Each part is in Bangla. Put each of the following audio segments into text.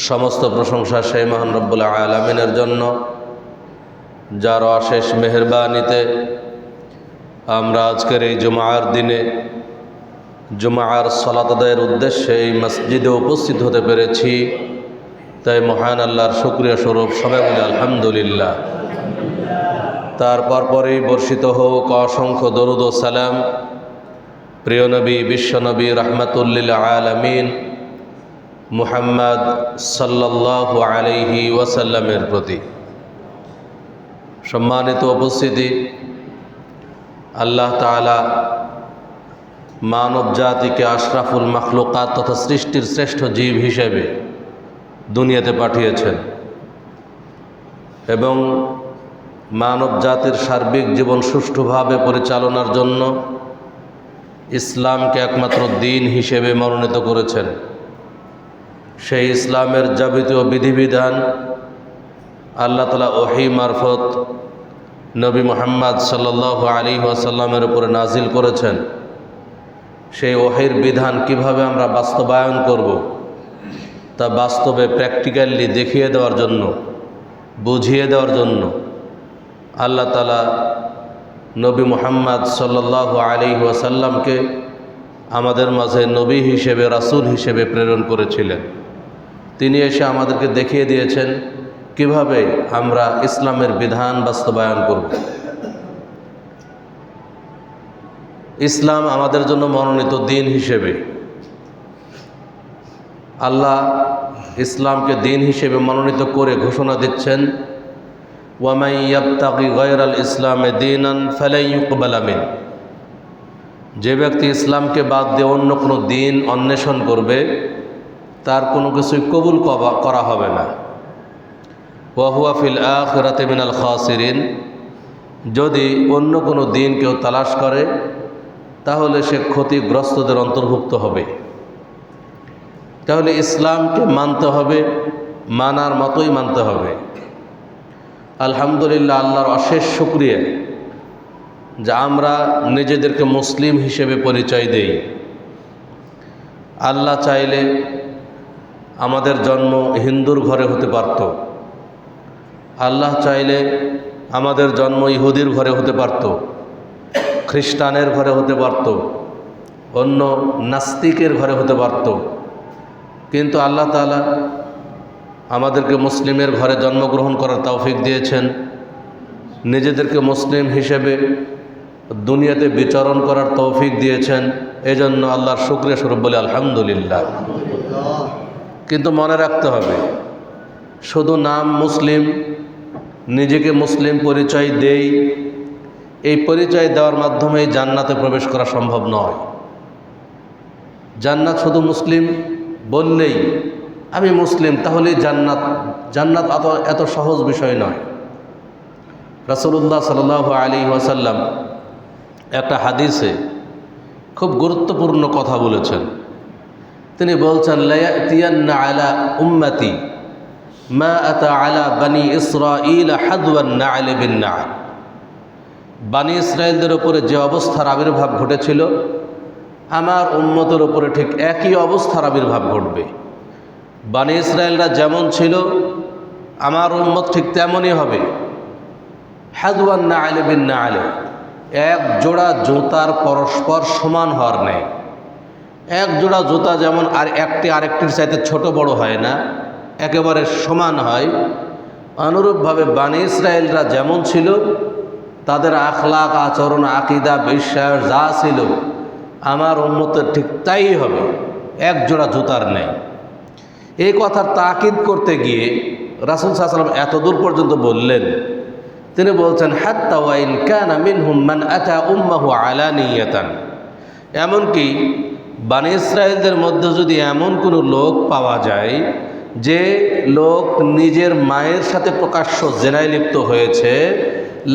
সমস্ত প্রশংসা সেই মহান রব্বুল আলামিনের জন্য, যার অশেষ মেহেরবানিতে আমরা আজকের এই জুমার দিনে জুমার সালাত আদায়ের উদ্দেশ্যে এই মসজিদে উপস্থিত হতে পেরেছি। তাই মহান আল্লাহর শুকরিয়া স্বরূপ সবাই বলি আলহামদুলিল্লাহ। তারপর পরেই বর্ষিত হোক অসংখ্য দরুদ ও সালাম প্রিয় নবী বিশ্বনবী রাহমাতুল আলামিন মুহাম্মদ সাল্লাল্লাহু আলাইহি ওয়াসাল্লামের প্রতি। সম্মানিত উপস্থিতি, আল্লাহ তাআলা মানব জাতিকে আশরাফুল মাখলুকাত তথা সৃষ্টির শ্রেষ্ঠ জীব হিসেবে দুনিয়াতে পাঠিয়েছেন এবং মানব জাতির সার্বিক জীবন সুষ্ঠুভাবে পরিচালনার জন্য ইসলামকে একমাত্র দিন হিসেবে মনোনীত করেছেন। সেই ইসলামের যাবতীয় বিধিবিধান আল্লাহ তাআলা ওহী মারফত নবী মুহাম্মদ সাল্লাল্লাহু আলাইহি ওয়াসাল্লামের উপরে নাজিল করেছেন। সেই ওহীর বিধান কিভাবে আমরা বাস্তবায়ন করব, তা বাস্তবে প্র্যাকটিক্যালি দেখিয়ে দেওয়ার জন্য, বুঝিয়ে দেওয়ার জন্য আল্লাহ তাআলা নবী মুহাম্মদ সাল্লাল্লাহু আলাইহি ওয়াসাল্লামকে আমাদের মাঝে নবী হিসেবে, রাসূল হিসেবে প্রেরণ করেছিলেন। তিনি এসে আমাদেরকে দেখিয়ে দিয়েছেন কিভাবে আমরা ইসলামের বিধান বাস্তবায়ন করব। ইসলাম আমাদের জন্য মনোনীত দিন হিসেবে, আল্লাহ ইসলামকে দিন হিসেবে মনোনীত করে ঘোষণা দিচ্ছেন, ওয়ামান ইয়াবতাগি গায়রাল ইসলামে দীনান ফালান ইউকবালা মিন। যে ব্যক্তি ইসলামকে বাদ দিয়ে অন্য কোনো দিন অন্বেষণ করবে, তার কোনো কিছুই কবুল করা হবে না। ওয়া হুয়া ফিল আখিরাতি মিনাল খাসিরিন। যদি অন্য কোনো দিন কেউ তালাশ করে, তাহলে সে ক্ষতিগ্রস্তদের অন্তর্ভুক্ত হবে। তাহলে ইসলামকে মানতে হবে, মানার মতোই মানতে হবে। আলহামদুলিল্লাহ, আল্লাহর অশেষ শুকরিয়া যে আমরা নিজেদেরকে মুসলিম হিসেবে পরিচয় দেই। আল্লাহ চাইলে আমাদের জন্ম হিন্দুর ঘরে হতে পারত, আল্লাহ চাইলে আমাদের জন্ম ইহুদির ঘরে হতে পারত, খ্রিস্টানের ঘরে হতে পারত, অন্য নাস্তিকের ঘরে হতে পারত। কিন্তু আল্লাহ তাআলা আমাদেরকে মুসলিমের ঘরে জন্মগ্রহণ করার তৌফিক দিয়েছেন, নিজেদেরকে মুসলিম হিসেবে দুনিয়াতে বিচরণ করার তৌফিক দিয়েছেন। এজন্য আল্লাহর শুকরিয়া স্বরূপ বলি আলহামদুলিল্লাহ। কিন্তু মনে রাখতে হবে, শুধু নাম মুসলিম, নিজেকে মুসলিম পরিচয় দেই, এই পরিচয় দেওয়ার মাধ্যমেই জান্নাতে প্রবেশ করা সম্ভব নয়। জান্নাত শুধু মুসলিম বললেই আমি মুসলিম, তাহলেই জান্নাত এত সহজ বিষয় নয়। রাসূলুল্লাহ সাল্লাল্লাহু আলাইহি ওয়াসাল্লাম একটা হাদিসে খুব গুরুত্বপূর্ণ কথা বলেছেন। তিনি বলছেন, লা ইয়াতিয়ান্না আলা উম্মতি মা আতা আলা বানি ইসরাঈল হাদওয়ান না'ল বিন না'ল। বানি ইসরায়েলদের উপরে যে অবস্থার আবির্ভাব ঘটেছিল, আমার উম্মতের উপরে ঠিক একই অবস্থার আবির্ভাব ঘটবে। বানি ইসরায়েলরা যেমন ছিল, আমার উম্মত ঠিক তেমনই হবে। হাদওয়ান না'ল বিন না'ল, এক জোড়া জুতার পরস্পর সমান হওয়ার নেই। এক জোড়া জুতা যেমন আর একটি আরেকটির চাইতে ছোট বড় হয় না, একেবারে সমান হয়, অনুরূপভাবে বানি ইসরায়েলরা যেমন ছিল, তাদের আখলাক, আচরণ, আকীদা, বিশ্বাস যা ছিল, আমার উম্মতের ঠিক তাই হবে, এক জোড়া জুতার নেই। এই কথার তাকিদ করতে গিয়ে রাসূল সাল্লাল্লাহু আলাইহি ওয়াসাল্লাম এত দূর পর্যন্ত বললেন, তিনি বলছেন, হাত্তা ওয়া ইন কানা মিনহুম মান আতা উম্মাহু আলানিয়াতান। এমনকি বানি ইসরায়েলদের মধ্যে যদি এমন কোনো লোক পাওয়া যায় যে লোক নিজের মায়ের সাথে প্রকাশ্য জেনায় লিপ্ত হয়েছে,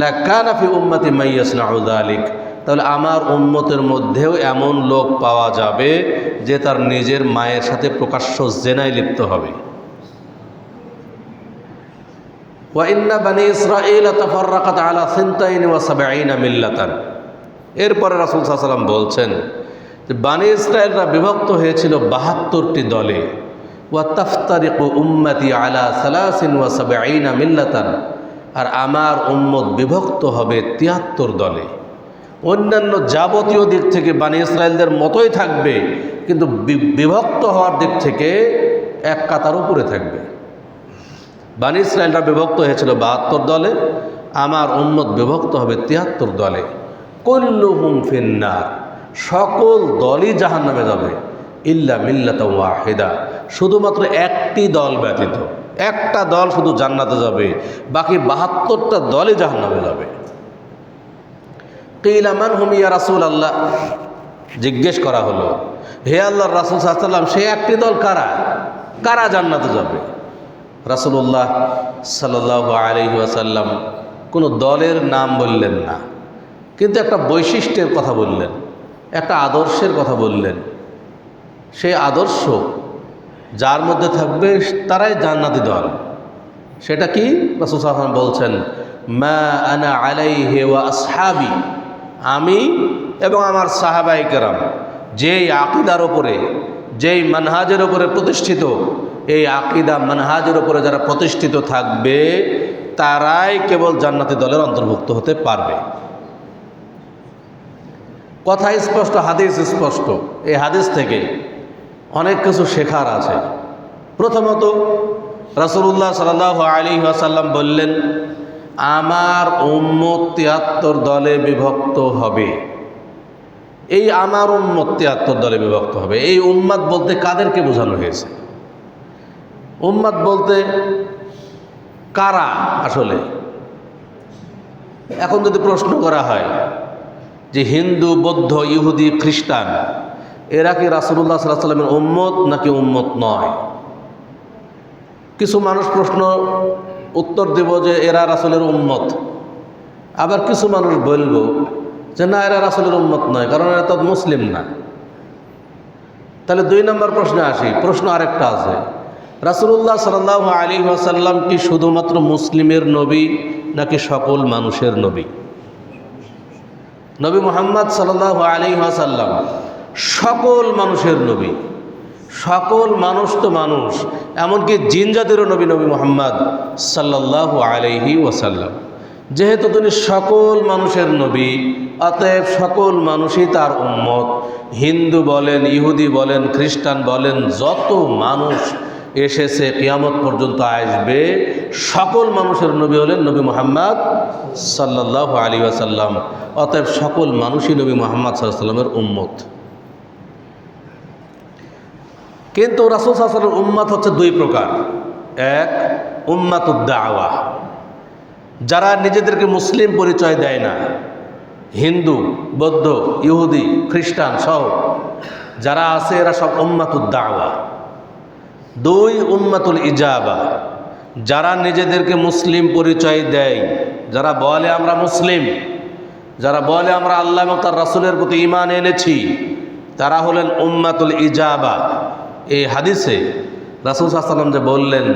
লাকানা ফি উম্মতি মান ইয়াসনাউ যালিক, তাহলে আমার উম্মতের মধ্যেও এমন লোক পাওয়া যাবে যে তার নিজের মায়ের সাথে প্রকাশ্য জেনায় লিপ্ত হবে। ওয়া ইন্না বানি ইসরাঈল তাফাররাকাত আলা 72 মিল্লাতান। এরপরে রাসূল সাল্লাল্লাহু আলাইহি ওয়াসাল্লাম বলছেন যে বানি ইসরায়েলরা বিভক্ত হয়েছিল 72টি দলে। ওয়া তাফতারিকু উম্মতি আলা 73 মিল্লাতান, আর আমার উম্মত বিভক্ত হবে 73 দলে। অন্যান্য যাবতীয় দিক থেকে বানি ইসরায়েলদের মতোই থাকবে, কিন্তু বিভক্ত হওয়ার দিক থেকে এক কাতার উপরে থাকবে। বানি ইসরায়েলরা বিভক্ত হয়েছিল 72 দলে, আমার উম্মত বিভক্ত হবে 73 দলে। কুল্লুহুম ফিন্নার, সকল দলই জাহান্নামে যাবে, ইল্লা মিল্লাতা ওয়াহিদা, শুধুমাত্র একটি দল ব্যতীত। একটা দল শুধু জান্নাতে যাবে, বাকি 72টা দলই জাহান্নামে যাবে। কিলা মান হুম ইয়া রাসূলুল্লাহ, জিজ্ঞেস করা হলো, হে আল্লাহর রাসূল সাল্লাল্লাহু আলাইহি ওয়াসাল্লাম, সে একটি দল কারা, কারা জান্নাতে যাবে? রাসূলুল্লাহ সাল্লাল্লাহু আলাইহি ওয়াসাল্লাম কোনো দলের নাম বললেন না, কিন্তু একটা বৈশিষ্ট্যের কথা বললেন, একটা আদর্শের কথা বললেন। সেই আদর্শ যার মধ্যে থাকবে তারাই জান্নাতি দল। সেটা কি? রাসূল সাল্লাল্লাহু আলাইহি ওয়াসাল্লাম বলছেন, মা আনা আলাইহি ওয়া আসহাবি, আমি এবং আমার সাহাবায়ে কেরাম যেই আকীদার ওপরে, যেই মানহাজের ওপরে প্রতিষ্ঠিত, এই আকীদা মানহাজের ওপরে যারা প্রতিষ্ঠিত থাকবে তারাই কেবল জান্নাতি দলের অন্তর্ভুক্ত হতে পারবে। কথা স্পষ্ট, হাদিস স্পষ্ট। এই হাদিস থেকে অনেক কিছু শেখার আছে। প্রথমত রাসূলুল্লাহ সাল্লাল্লাহু আলাইহি ওয়াসাল্লাম বললেন, আমার উম্মত 73 দলে বিভক্ত হবে। এই আমার উম্মত 73 দলে বিভক্ত হবে, এই উম্মাত বলতে কাদেরকে বোঝানো হয়েছে? উম্মাত বলতে কারা আসলে? এখন যদি প্রশ্ন করা হয় যে হিন্দু, বৌদ্ধ, ইহুদি, খ্রিস্টান এরা কি রাসূলুল্লাহ সাল্লাল্লাহু আলাইহি ওয়াসাল্লামের উম্মত নাকি উম্মত নয়? কিছু মানুষ প্রশ্ন উত্তর দেব যে এরা রাসূলের উম্মত, আবার কিছু মানুষ বলবো যে না, এরা রাসূলের উম্মত নয়, কারণ এরা তো মুসলিম না। তাহলে 2 নম্বর প্রশ্নে আসি। প্রশ্ন আরেকটা আছে, রাসূলুল্লাহ সাল্লাল্লাহু আলাইহি ওয়াসাল্লাম কি শুধুমাত্র মুসলিমের নবী নাকি সকল মানুষের নবী? নবী মুহাম্মদ সাল্লাল্লাহু আলাইহি ওয়াসাল্লাম সকল মানুষের নবী। সকল মানুষ তো মানুষ, এমনকি জিন জাতিরও নবী নবী মুহাম্মদ সাল্লাল্লাহু আলাইহি ওয়াসাল্লাম। যেহেতু তিনি সকল মানুষের নবী, অতএব সকল মানুষই তার উম্মত। হিন্দু বলেন, ইহুদি বলেন, খ্রিস্টান বলেন, যত মানুষ এসেছে কিয়ামত পর্যন্ত আসবে, সকল মানুষের নবী হলেন নবী মুহাম্মদ সাল্লাল্লাহু আলাইহি ওয়াসাল্লাম। অতএব সকল মানুষই নবী মুহাম্মদ সাল্লাল্লাহু আলাইহি ওয়াসাল্লামের উম্মত। কিন্তু রাসূল সাল্লাল্লাহু আলাইহি ওয়াসাল্লামের উম্মত হচ্ছে 2 প্রকার। এক, উম্মাতুদ দাওয়া, যারা নিজেদেরকে মুসলিম পরিচয় দেয় না, হিন্দু, বৌদ্ধ, ইহুদি, খ্রিস্টান সহ যারা আছে এরা সব উম্মাতুদ দাওয়া। 2, উম্মাতুল ইজাবা, যারা নিজেদেরকে মুসলিম পরিচয় দেয়, যারা বলে আমরা মুসলিম, যারা বলে আমরা আল্লাহ এবং তার রাসূলের প্রতি ঈমান এনেছি, তারা হলেন উম্মাতুল ইজাবা। এই হাদিসে রাসূল সাল্লাল্লাহু আলাইহি ওয়াসাল্লাম যে বললেন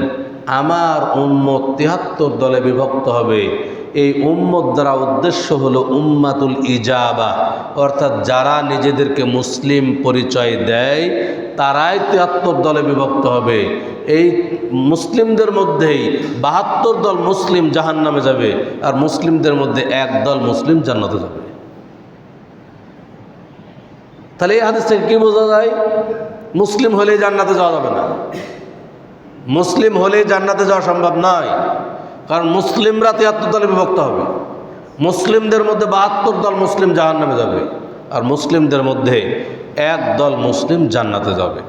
আমার উম্মত 73 দলে বিভক্ত হবে, এই উম্মত দ্বারা উদ্দেশ্য হলো উম্মাতুল ইজাবা, অর্থাৎ যারা নিজেদেরকে মুসলিম পরিচয় দেয় তারাই 73 দলে বিভক্ত হবে। এই মুসলিমদের মধ্যেই 72 দল মুসলিম জাহান্নামে যাবে, আর মুসলিমদের মধ্যে 1 দল মুসলিম জান্নাতে যাবে। তাহলে এই হাদিস থেকে কি বোঝা যায়? মুসলিম হলেই জান্নাতে যাওয়া যাবে না, মুসলিম হলেই জান্নাতে যাওয়া সম্ভব নয়। কারণ মুসলিমরা 73 দলে বিভক্ত হবে, মুসলিমদের মধ্যে 72 দল মুসলিম জাহান্নামে যাবে, আর মুসলিমদের মধ্যে 1 দল মুসলিম জান্নাতে যাবে।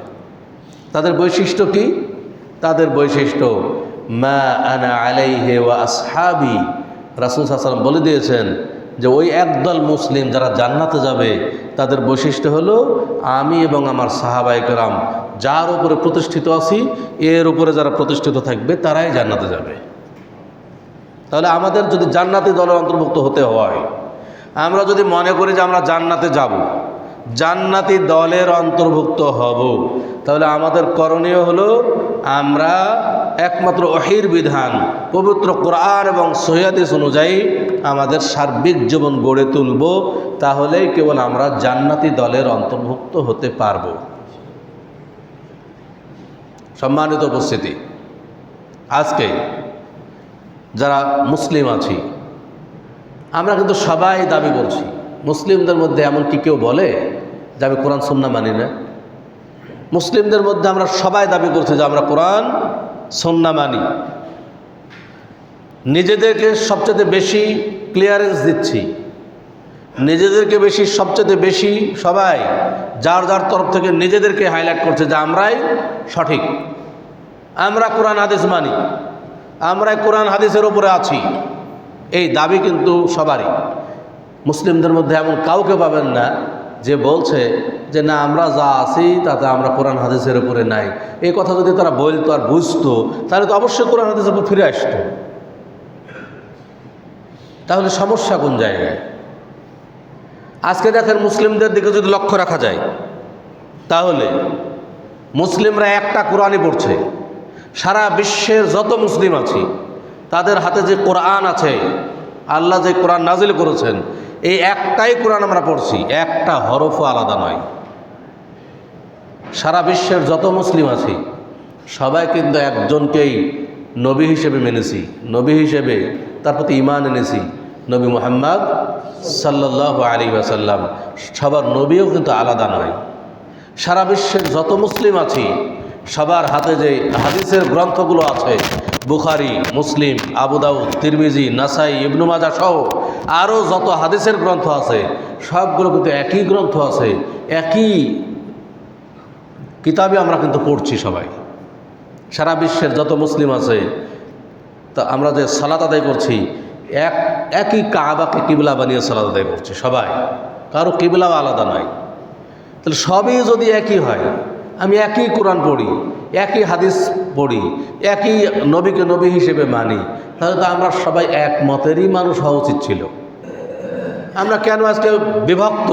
তাদের বৈশিষ্ট্য কি? তাদের বৈশিষ্ট্য মা আনা আলাইহি ওয়া আসহাবি। রাসূল সাল্লাল্লাহু আলাইহি ওয়াসাল্লাম বলে দিয়েছেন যে ওই 1 দল মুসলিম যারা জান্নাতে যাবে তাদের বৈশিষ্ট্য হলো আমি এবং আমার সাহাবায়ে কেরাম যার উপরে প্রতিষ্ঠিত আছি, এর উপরে যারা প্রতিষ্ঠিত থাকবে তারাই জান্নাতে যাবে। তাহলে আমাদের যদি জান্নাতি দলের অন্তর্ভুক্ত হতে হয়, আমরা যদি মনে করি যে আমরা জান্নাতে যাব, জান্নাতি দলের অন্তর্ভুক্ত হব, তাহলে আমাদের করণীয় হলো আমরা একমাত্র ওহীর বিধান, পবিত্র কোরআন এবং সহিহ হাদিস অনুযায়ী আমাদের সার্বিক জীবন গড়ে তুলব। তাহলেই কেবল আমরা জান্নাতি দলের অন্তর্ভুক্ত হতে পারব। সম্মানিত উপস্থিতি, আজকে যারা মুসলিম আছি আমরা কিন্তু সবাই দাবি করছি, মুসলিমদের মধ্যে এমনকি কেউ বলে যে আমি কোরআন সুন্নাহ মানি না? মুসলিমদের মধ্যে আমরা সবাই দাবি করছি যে আমরা কোরআন সুন্নাহ মানি। নিজেদেরকে সবচেয়ে বেশি ক্লিয়ারেন্স দিচ্ছি, নিজেদেরকে সবচেয়ে বেশি সবাই যার যার তরফ থেকে নিজেদেরকে হাইলাইট করছে যে আমরাই সঠিক, আমরা কোরআন হাদিস মানি, আমরাই কোরআন হাদিসের উপরে আছি। এই দাবি কিন্তু সবারই। মুসলিমদের মধ্যে এমন কাউকে পাবেন না যে বলছে যে না আমরা যা আছি তাতে আমরা কোরআন হাদিসের উপরে নাই। এই কথা যদি তারা বলতো আর বুঝতো তাহলে তো অবশ্যই কোরআন হাদিসের উপর ফিরে আসতো। তাহলে সমস্যা কোন জায়গায়? আজকে দেখেন মুসলিমদের দিকে যদি লক্ষ্য রাখা যায় তাহলে মুসলিমরা একটা কোরআনই পড়ছে। সারা বিশ্বের যত মুসলিম আছি তাদের হাতে যে কোরআন আছে, আল্লাহ যে কোরআন নাজিল করেছেন, এই একটাই কোরআন আমরা পড়ছি, একটা হরফও আলাদা নয়। সারা বিশ্বের যত মুসলিম আছি সবাই কিন্তু একজনকেই নবী হিসেবে মেনেছি, নবী হিসেবে তার প্রতি ঈমান এনেছি, নবী মুহাম্মদ সাল্লাল্লাহু আলাইহি ওয়াসাল্লাম। সবার নবীও কিন্তু আলাদা নয়। সারা বিশ্বের যত মুসলিম আছি সবার হাতে যে হাদিসের গ্রন্থগুলো আছে, বুখারী, মুসলিম, আবু দাউদ, তিরমিজি, নাসাই, ইবনু মাজাহ সহ আরও যত হাদিসের গ্রন্থ আছে সবগুলো কিন্তু একই গ্রন্থ আছে, একই কিতাবে আমরা কিন্তু পড়ছি সবাই। সারা বিশ্বের যত মুসলিম আছে তা আমরা যে সালাত আদায় করছি একই কাবাকে কিবলা বানিয়ে সালাত আদায় করছি সবাই, কারো কিবলাও আলাদা নয়। তাহলে সবই যদি একই হয়, আমি একই কোরআন পড়ি, একই হাদিস পড়ি, একই নবীকে নবী হিসেবে মানি, তাহলে তো আমরা সবাই এক মতেরই মানুষ হওয়া উচিত ছিল। আমরা কেন আজকে বিভক্ত?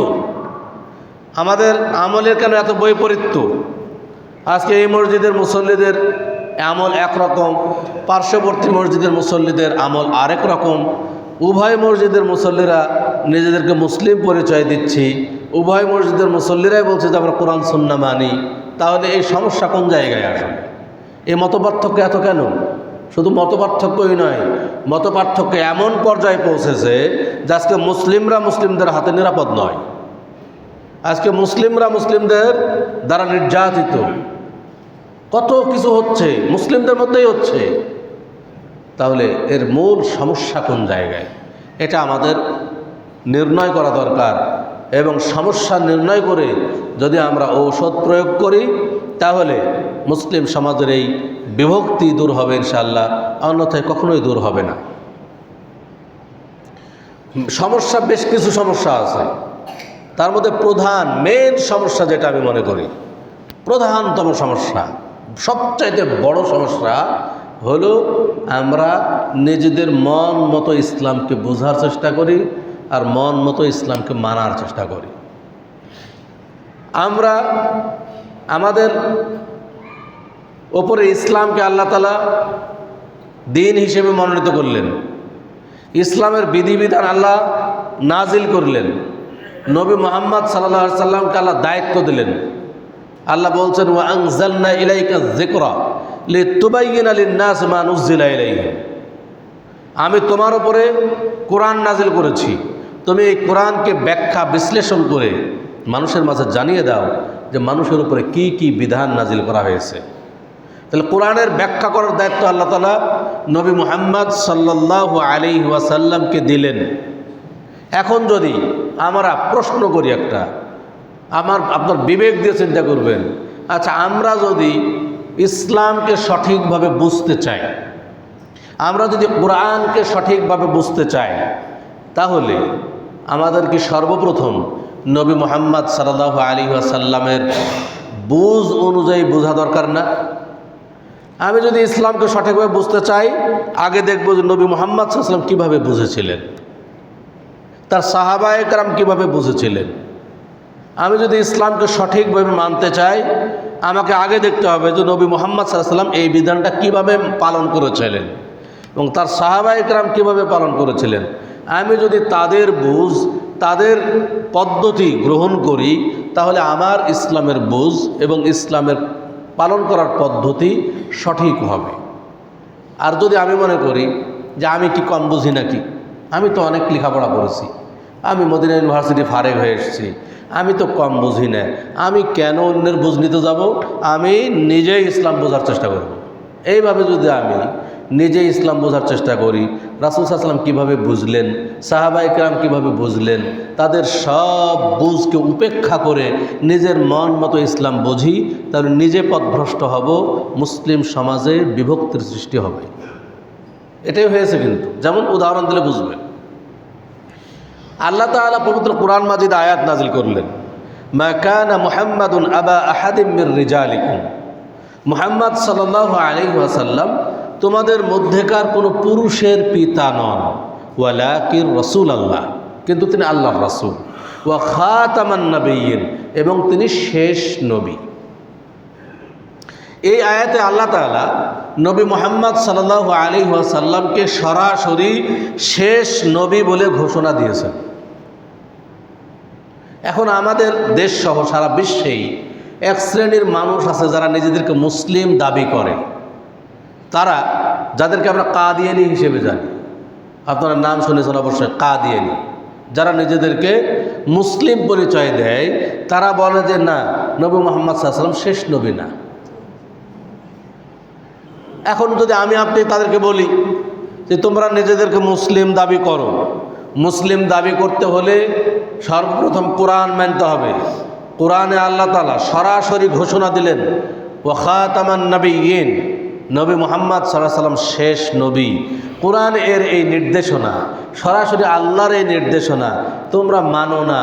আমাদের আমলের কেন এত বৈপরীত্য? আজকে এই মসজিদের মুসল্লিদের আমল একরকম, পার্শ্ববর্তী মসজিদের মুসল্লিদের আমল আরেক রকম। উভয় মসজিদের মুসল্লিরা নিজেদেরকে মুসলিম পরিচয় দিচ্ছি, উভয় মসজিদের মুসল্লিরাই বলছে যে আমরা কোরআন সুন্নাহ মানি। তাহলে এই সমস্যা কোন জায়গায় আসলে? এই মতপার্থক্য এত কেন? শুধু মতপার্থক্যই নয়, মতপার্থক্য এমন পর্যায়ে পৌঁছেছে যে আজকে মুসলিমরা মুসলিমদের হাতে নিরাপদ নয়। আজকে মুসলিমরা মুসলিমদের দ্বারা নির্যাতিত, কত কিছু হচ্ছে মুসলিমদের মধ্যেই হচ্ছে। তাহলে এর মূল সমস্যা কোন জায়গায়? এটা আমাদের নির্ণয় করা দরকার, এবং সমস্যা নির্ণয় করে যদি আমরা ঔষধ প্রয়োগ করি তাহলে মুসলিম সমাজের এই বিভক্তি দূর হবে ইনশাআল্লাহ, অন্যথায় কখনোই দূর হবে না। সমস্যা বেশ কিছু সমস্যা আছে, তার মধ্যে প্রধান মেন সমস্যা যেটা আমি মনে করি প্রধানতম সমস্যা, সবচাইতে বড় সমস্যা হলো আমরা নিজেদের মন মতো ইসলামকে বোঝার চেষ্টা করি আর মন মতো ইসলামকে মানার চেষ্টা করি। আমরা আমাদের ওপরে ইসলামকে আল্লাহ তাআলা দিন হিসেবে মনোনীত করলেন, ইসলামের বিধিবিধান আল্লাহ নাজিল করলেন, নবী মুহাম্মদ সাল্লাল্লাহু আলাইহি সাল্লামকে আল্লাহ দায়িত্ব দিলেন। আল্লাহ বলছেন ওয়া আনজালনা ইলাইকা যিকরা লিতুবাইয়িনা লিন-নাস মা নুযিলা ইলাইহিম। আমি তোমার উপরে কোরআন নাজিল করেছি, তুমি এই কোরআনকে ব্যাখ্যা বিশ্লেষণ করে মানুষের মাঝে জানিয়ে দাও যে মানুষের উপরে কি কি বিধান নাজিল করা হয়েছে। তাহলে কোরআনের ব্যাখ্যা করার দায়িত্ব আল্লাহ তাআলা নবী মুহাম্মদ সাল্লাল্লাহু আলাইহি ওয়াসাল্লামকে দিলেন। এখন যদি আমরা প্রশ্ন করি একটা, আপনার বিবেক দিয়ে চিন্তা করবেন, আচ্ছা আমরা যদি ইসলামকে সঠিকভাবে বুঝতে চাই, আমরা যদি কোরআনকে সঠিকভাবে বুঝতে চাই, তাহলে আমাদের কি সর্বপ্রথম নবী মুহাম্মদ সাল্লাল্লাহু আলাইহি ওয়াসাল্লামের বুঝ অনুযায়ী বোঝা দরকার না? আমি যদি ইসলামকে সঠিকভাবে বুঝতে চাই, আগে দেখব যে নবী মুহাম্মদ সাল্লাল্লাহু আলাইহি ওয়াসাল্লাম কীভাবে বুঝেছিলেন, তার সাহাবায়ে কেরাম কীভাবে বুঝেছিলেন। আমি যদি ইসলামকে সঠিকভাবে মানতে চাই, আমাকে আগে দেখতে হবে যে নবী মুহাম্মদ সাল্লাল্লাহু আলাইহি ওয়াসাল্লাম এই বিধানটা কীভাবে পালন করেছিলেন এবং তার সাহাবায়ে কেরাম কীভাবে পালন করেছিলেন। আমি যদি তাদের বুঝ, তাদের পদ্ধতি গ্রহণ করি, তাহলে আমার ইসলামের বুঝ এবং ইসলামের পালন করার পদ্ধতি সঠিক হবে। আর যদি আমি মনে করি যে আমি কি কম বুঝি নাকি, আমি তো অনেক লেখাপড়া করেছি, আমি মদিনা ইউনিভার্সিটি ফারেক হয়ে এসেছি, আমি তো কম বুঝি না, আমি কেন অন্যের বুঝ নিতে যাব, আমি নিজেই ইসলাম বোঝার চেষ্টা করব। এইভাবে যদি আমি নিজেই ইসলাম বোঝার চেষ্টা করি, রাসূল সাল্লাল্লাহু আলাইহি ওয়াসাল্লাম কীভাবে বুঝলেন, সাহাবায়ে কেরাম কীভাবে বুঝলেন, তাদের সব বুঝকে উপেক্ষা করে নিজের মন মতো ইসলাম বুঝি, তাহলে নিজে পথভ্রষ্ট হব, মুসলিম সমাজে বিভক্তির সৃষ্টি হবে। এটাই হয়েছে। কিন্তু যেমন উদাহরণ দিলে বুঝবেন, আল্লাহ তাআলা পবিত্র কুরআন মাজিদ আয়াত নাজিল করলেন, মা কানা মুহাম্মাদুন আবা আহাদিম মির রিজালিকুম, মুহাম্মদ সাল্লাল্লাহু আলাইহি ওয়াসাল্লাম তোমাদের মধ্যেকার কোনো পুরুষের পিতা নন, ওয়ালাকিন রাসূলুল্লাহ, কিন্তু তিনি আল্লাহর রাসূল, ওয়া খাতামান নবিয়্যিন, এবং তিনি শেষ নবী। এই আয়াতে আল্লাহ তাআলা নবী মুহাম্মদ সাল্লাল্লাহু আলাইহি ওয়াসাল্লামকে সরাসরি শেষ নবী বলে ঘোষণা দিয়েছেন। এখন আমাদের দেশ সহ সারা বিশ্বেই এক শ্রেণীর মানুষ আছে যারা নিজেদেরকে মুসলিম দাবি করে, তারা যাদেরকে আমরা কাদিয়ানি হিসেবে জানি, আপনারা নাম শুনেছেন অবশ্যই, কাদিয়ানি, যারা নিজেদেরকে মুসলিম পরিচয় দেয়, তারা বলে যে না, নবী মুহাম্মদ সাল্লাল্লাহু আলাইহি ওয়াসাল্লাম শেষ নবী না। এখন যদি আমি আপনি তাদেরকে বলি যে তোমরা নিজেদেরকে মুসলিম দাবি করো, মুসলিম দাবি করতে হলে সর্বপ্রথম কোরআন মানতে হবে। কোরআনে আল্লাহ তাআলা সরাসরি ঘোষণা দিলেন, ওয়া খাতামান নবিয়্যিন, নবী মুহাম্মদ সাল্লাল্লাহু আলাইহি ওয়াসাল্লাম শেষ নবী। কোরআন এর এই নির্দেশনা, সরাসরি আল্লাহর এই নির্দেশনা তোমরা মানো না,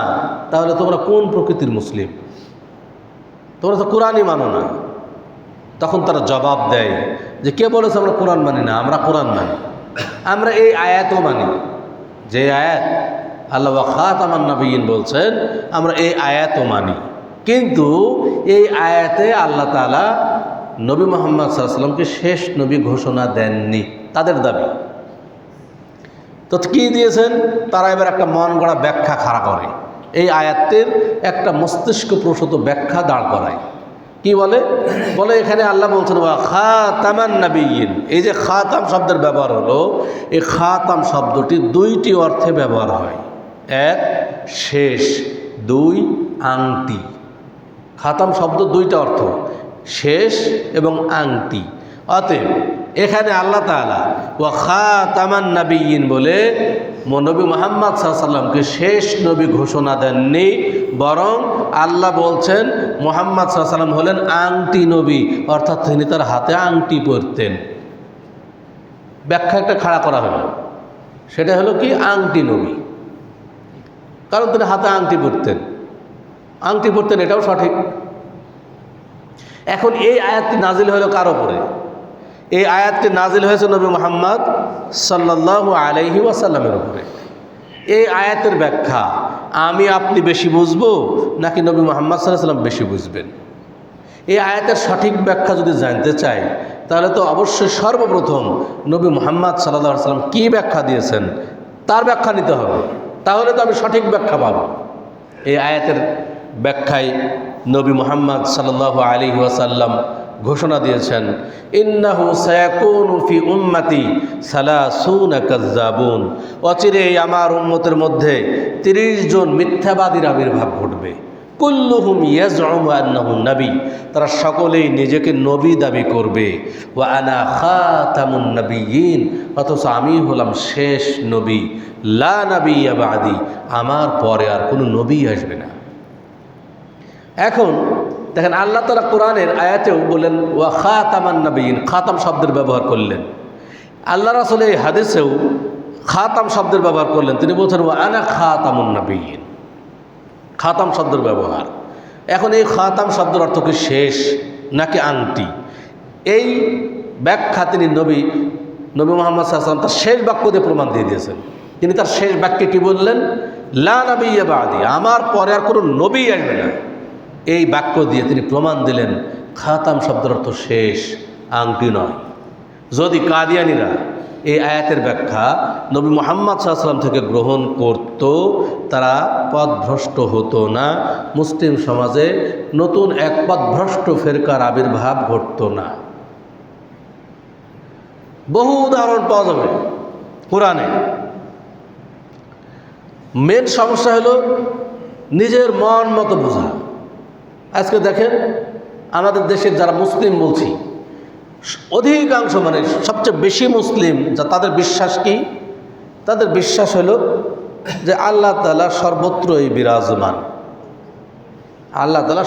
তাহলে তোমরা কোন প্রকৃতির মুসলিম? তোমরা তো কোরআনই মানো না। তখন তারা জবাব দেয় যে কে বলেছে আমরা কোরআন মানি না? আমরা কোরআন মানি, আমরা এই আয়াতও মানি। যে আয়াত আল্লাহ ওয়া খাতামান নবিয়্যিন বলছেন, আমরা এই আয়াতও মানি। কিন্তু এই আয়াতে আল্লাহ তাআলা নবী মুহাম্মদ সাল্লাল্লাহু আলাইহি ওয়াসাল্লামকে শেষ নবী ঘোষণা দেননি, তাদের দাবি। তো কী দিয়েছেন? তারা এবার একটা মন গড়া ব্যাখ্যা খাড়া করে, এই আয়াতের একটা মস্তিষ্কপ্রসূত ব্যাখ্যা দাঁড় করায়। কি বলে? বলে এখানে আল্লাহ বলছেন ওয়া খাতামান নবিয়্যিন। এই যে খাতাম শব্দের ব্যবহার হলো, এই খাতাম শব্দটি দুইটি অর্থে ব্যবহার হয়। এক, শেষ; দুই, আংটি। খাতাম শব্দ দুইটা অর্থ, শেষ এবং আংটি। অতএব এখানে আল্লাহ তাআলা ওয়া খাতামান নবিয়্যিন বলে নবী মুহাম্মদ সাল্লাল্লাহু আলাইহি ওয়াসাল্লামকে শেষ নবী ঘোষণা দেননি, বরং আল্লাহ বলছেন মুহাম্মদ সাল্লাল্লাহু আলাইহি ওয়াসাল্লাম হলেন আংটি নবী, অর্থাৎ তিনি তার হাতে আংটি পরতেন। ব্যাখ্যা একটা খাড়া করা হলো, সেটা হলো কি? আংটি নবী, কারণ তিনি হাতে আংটি পরতেন, এটাও সঠিক। এখন এই আয়াতটি নাজিল হলো কার উপরে? এই আয়াতটি নাজিল হয়েছে নবী মুহাম্মদ সাল্লাল্লাহু আলাইহি ওয়াসাল্লামের উপরে। এই আয়াতের ব্যাখ্যা আমি আপনি বেশি বুঝবো নাকি নবী মুহাম্মদ সাল্লাল্লাহু আলাইহি ওয়াসাল্লাম বেশি বুঝবেন? এই আয়াতের সঠিক ব্যাখ্যা যদি জানতে চাই, তাহলে তো অবশ্যই সর্বপ্রথম নবী মুহাম্মদ সাল্লাল্লাহু আলাইহি ওয়াসাল্লাম কী ব্যাখ্যা দিয়েছেন তার ব্যাখ্যা নিতে হবে, তাহলে তো আমি সঠিক ব্যাখ্যা পাব। এই আয়াতের ব্যাখ্যায় নবী মুহাম্মদ সাল্লাল্লাহু আলাইহি ওয়াসাল্লাম ঘোষণা দিয়েছেন, ইন্নাহু সায়াকুনু ফি উম্মতি সালাসুনা কাযযাবুন, অচিরেই আমার উম্মতের মধ্যে 30 জন মিথ্যাবাদীর আবির্ভাব ঘটবে। কুল্লুহুম ইয়াজউমু আন্নাহু নবী, তারা সকলেই নিজেকে নবী দাবি করবে। ওয়া আনা খাতামুন নবিয়্যিন, অথচ আমি হলাম শেষ নবী। লা নাবিয়্যা বা'দি, আমার পরে আর কোনো নবী আসবে না। এখন দেখেন আল্লাহ তাআলা কোরআনের আয়াতেও বলেন ওয়া খাতামান নবিয়্যিন, খাতাম শব্দের ব্যবহার করলেন। আল্লাহ রাসূল এই হাদিসেও খাতাম শব্দের ব্যবহার করলেন, তিনি বলছেন ওয়া আনা খাতামুন নবিয়্যিন, খাতাম শব্দের ব্যবহার। এখন এই খাতাম শব্দের অর্থ কি শেষ নাকি আংটি? এই ব্যাখ্যা তিনি নবী মুহাম্মদ সাল্লাল্লাহু আলাইহি ওয়াসাল্লাম তার শেষ বাক্য দিয়ে প্রমাণ দিয়ে দিয়েছেন। তিনি তার শেষ বাক্যে কি বললেন? লা নাবিয়্যা বা'দি, আমার পরে আর কোনো নবী আসবে না। এই বাক্য দিয়ে তিনি প্রমাণ দিলেন খাতাম শব্দের অর্থ শেষ, আংটি নয়। যদি কাদিয়ানিরা এই আয়াতের ব্যাখ্যা নবী মুহাম্মদ সাল্লাল্লাহু আলাইহি ওয়াসাল্লাম থেকে গ্রহণ করত, তারা পথভ্রষ্ট হতো না, মুসলিম সমাজে নতুন এক পথভ্রষ্ট ফেরকার আবির্ভাব ঘটত না। বহু উদাহরণ পাওয়া যাবে কোরআনে। মেন সমস্যা হলো নিজের মন মতো বোঝা। আজকে দেখেন আমাদের দেশের যারা মুসলিম বলছি, অধিকাংশ মানে সবচেয়ে বেশি মুসলিম যা তাদের বিশ্বাস কি? তাদের বিশ্বাস হলো যে আল্লাহ তাআলা সর্বত্রই বিরাজমান, আল্লাহ তাআলা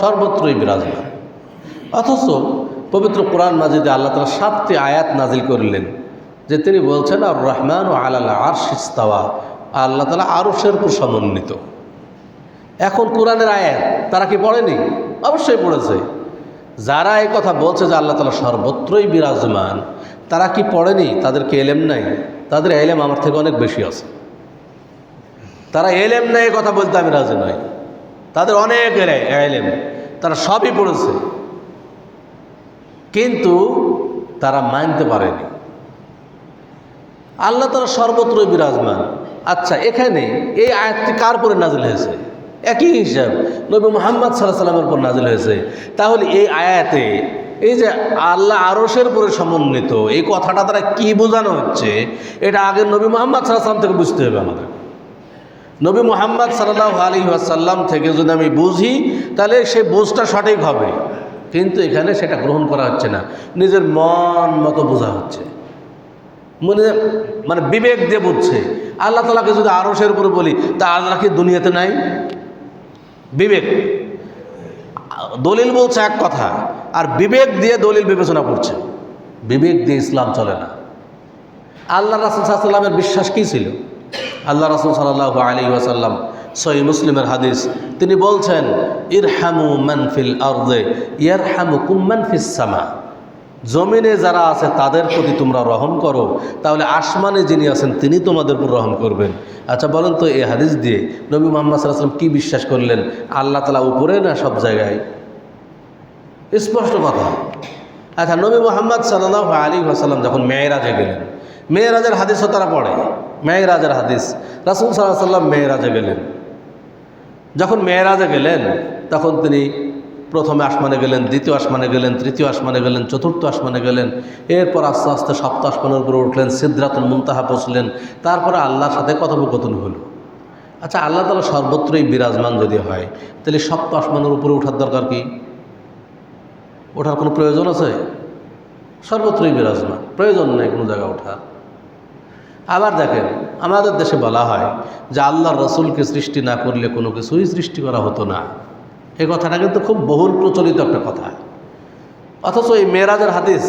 সর্বত্রই বিরাজমান। অথচ পবিত্র কোরআন মাজিদে আল্লাহ তাআলা 7টি আয়াত নাজিল করলেন যে তিনি বলছেন আর রহমান ও আলাল আরশ ইস্তাওয়া, আল্লাহ তাআলা আরশের উপর সমন্বিত। এখন কোরআনের আয়াত তারা কি পড়েনি? অবশ্যই পড়েছে। যারা এই কথা বলছে যে আল্লাহ তাআলা সর্বত্রই বিরাজমান, তারা কি পড়েনি? তাদেরকে এলেম নাই? তাদের এলেম আমার থেকে অনেক বেশি আছে। তারা এলেম নেই কথা বলতে আমি রাজি নই। তাদের অনেক এলেম, তারা সবই পড়েছে, কিন্তু তারা মানতে পারেনি আল্লাহ তাআলা সর্বত্রই বিরাজমান। আচ্ছা, এখানে এই আয়াতটি কার উপরে নাজিল হয়েছে? একই হিসাব নবী মুহাম্মদ সাল্লাল্লাহু আলাইহি ওয়াসাল্লামের উপর নাজিল হয়েছে। তাহলে এই আয়াতে এই যে আল্লাহ আরশের উপরে সমন্বিত, এই কথাটা তারা কি বোঝানো হচ্ছে, এটা আগে নবী মুহাম্মদ সাল্লাল্লাহু আলাইহি ওয়াসাল্লাম থেকে বুঝতে হবে আমাদের। নবী মুহাম্মদ সাল্লাল্লাহু আলাইহি ওয়াসাল্লাম থেকে যদি আমি বুঝি তাহলে সেই বুঝটা সঠিক হবে, কিন্তু এখানে সেটা গ্রহণ করা হচ্ছে না, নিজের মন মতো বোঝা হচ্ছে, মানে বিবেক দিয়ে বুঝছে। আল্লাহ তাআলাকে যদি আরশের উপরে বলি তা আল্লাহ কি দুনিয়াতে নাই? বিবেক দলিল বলছে এক কথা, আর বিবেক দিয়ে দলিল বিবেচনা করছে। বিবেক দিয়ে ইসলাম চলে না। আল্লাহ রাসূল সাল্লাল্লাহু আলাইহি ওয়াসাল্লামের বিশ্বাস কী ছিল? আল্লাহ রাসূল সাল্লাল্লাহু আলাইহি ওয়াসাল্লাম সহিহ মুসলিমের হাদিস, তিনি বলছেন ইরহামু মান ফিল আরদে ইয়ারহামুকুম মান ফিস সামা, জমিনে যারা আছে তাদের প্রতি তোমরা রহম করো, তাহলে আসমানে যিনি আছেন তিনি তোমাদের উপর রহম করবেন। আচ্ছা বলেন তো, এই হাদিস দিয়ে নবী মুহাম্মদ সাল্লাল্লাহু আলাইহি ওয়াসাল্লাম কি বিশ্বাস করলেন? আল্লাহ তাআলা উপরে না সব জায়গায়? স্পষ্ট কথা। আচ্ছা, নবী মুহাম্মদ সাল্লাল্লাহু আলাইহি ওয়াসাল্লাম যখন মেরাজে গেলেন, মেরাজের হাদিসও তারা পড়ে, মেরাজের হাদিস, রাসূল সাল্লাল্লাহু আলাইহি ওয়াসাল্লাম মেরাজে গেলেন। যখন মেরাজে গেলেন তখন তিনি প্রথমে আসমানে গেলেন, দ্বিতীয় আসমানে গেলেন, তৃতীয় আসমানে গেলেন, চতুর্থ আসমানে গেলেন, এরপর আস্তে আস্তে সপ্তম আসমানের উপরে উঠলেন, সিদরাতুল মুনতাহা পৌঁছলেন, তারপরে আল্লাহর সাথে কথোপকথন হলো। আচ্ছা, আল্লাহ তাআলা সর্বত্রই বিরাজমান যদি হয়, তাহলে সপ্তম আসমানের উপরে ওঠার দরকার কি? ওঠার কোনো প্রয়োজন আছে? সর্বত্রই বিরাজমান, প্রয়োজন নেই কোনো জায়গায় ওঠার। আবার দেখেন, আমাদের দেশে বলা হয় যে আল্লাহর রাসূলকে সৃষ্টি না করলে কোনো কিছুই সৃষ্টি করা হতো না। এই কথাটা কিন্তু খুব বহুল প্রচলিত একটা কথা। অথচ এই মেরাজের হাদিস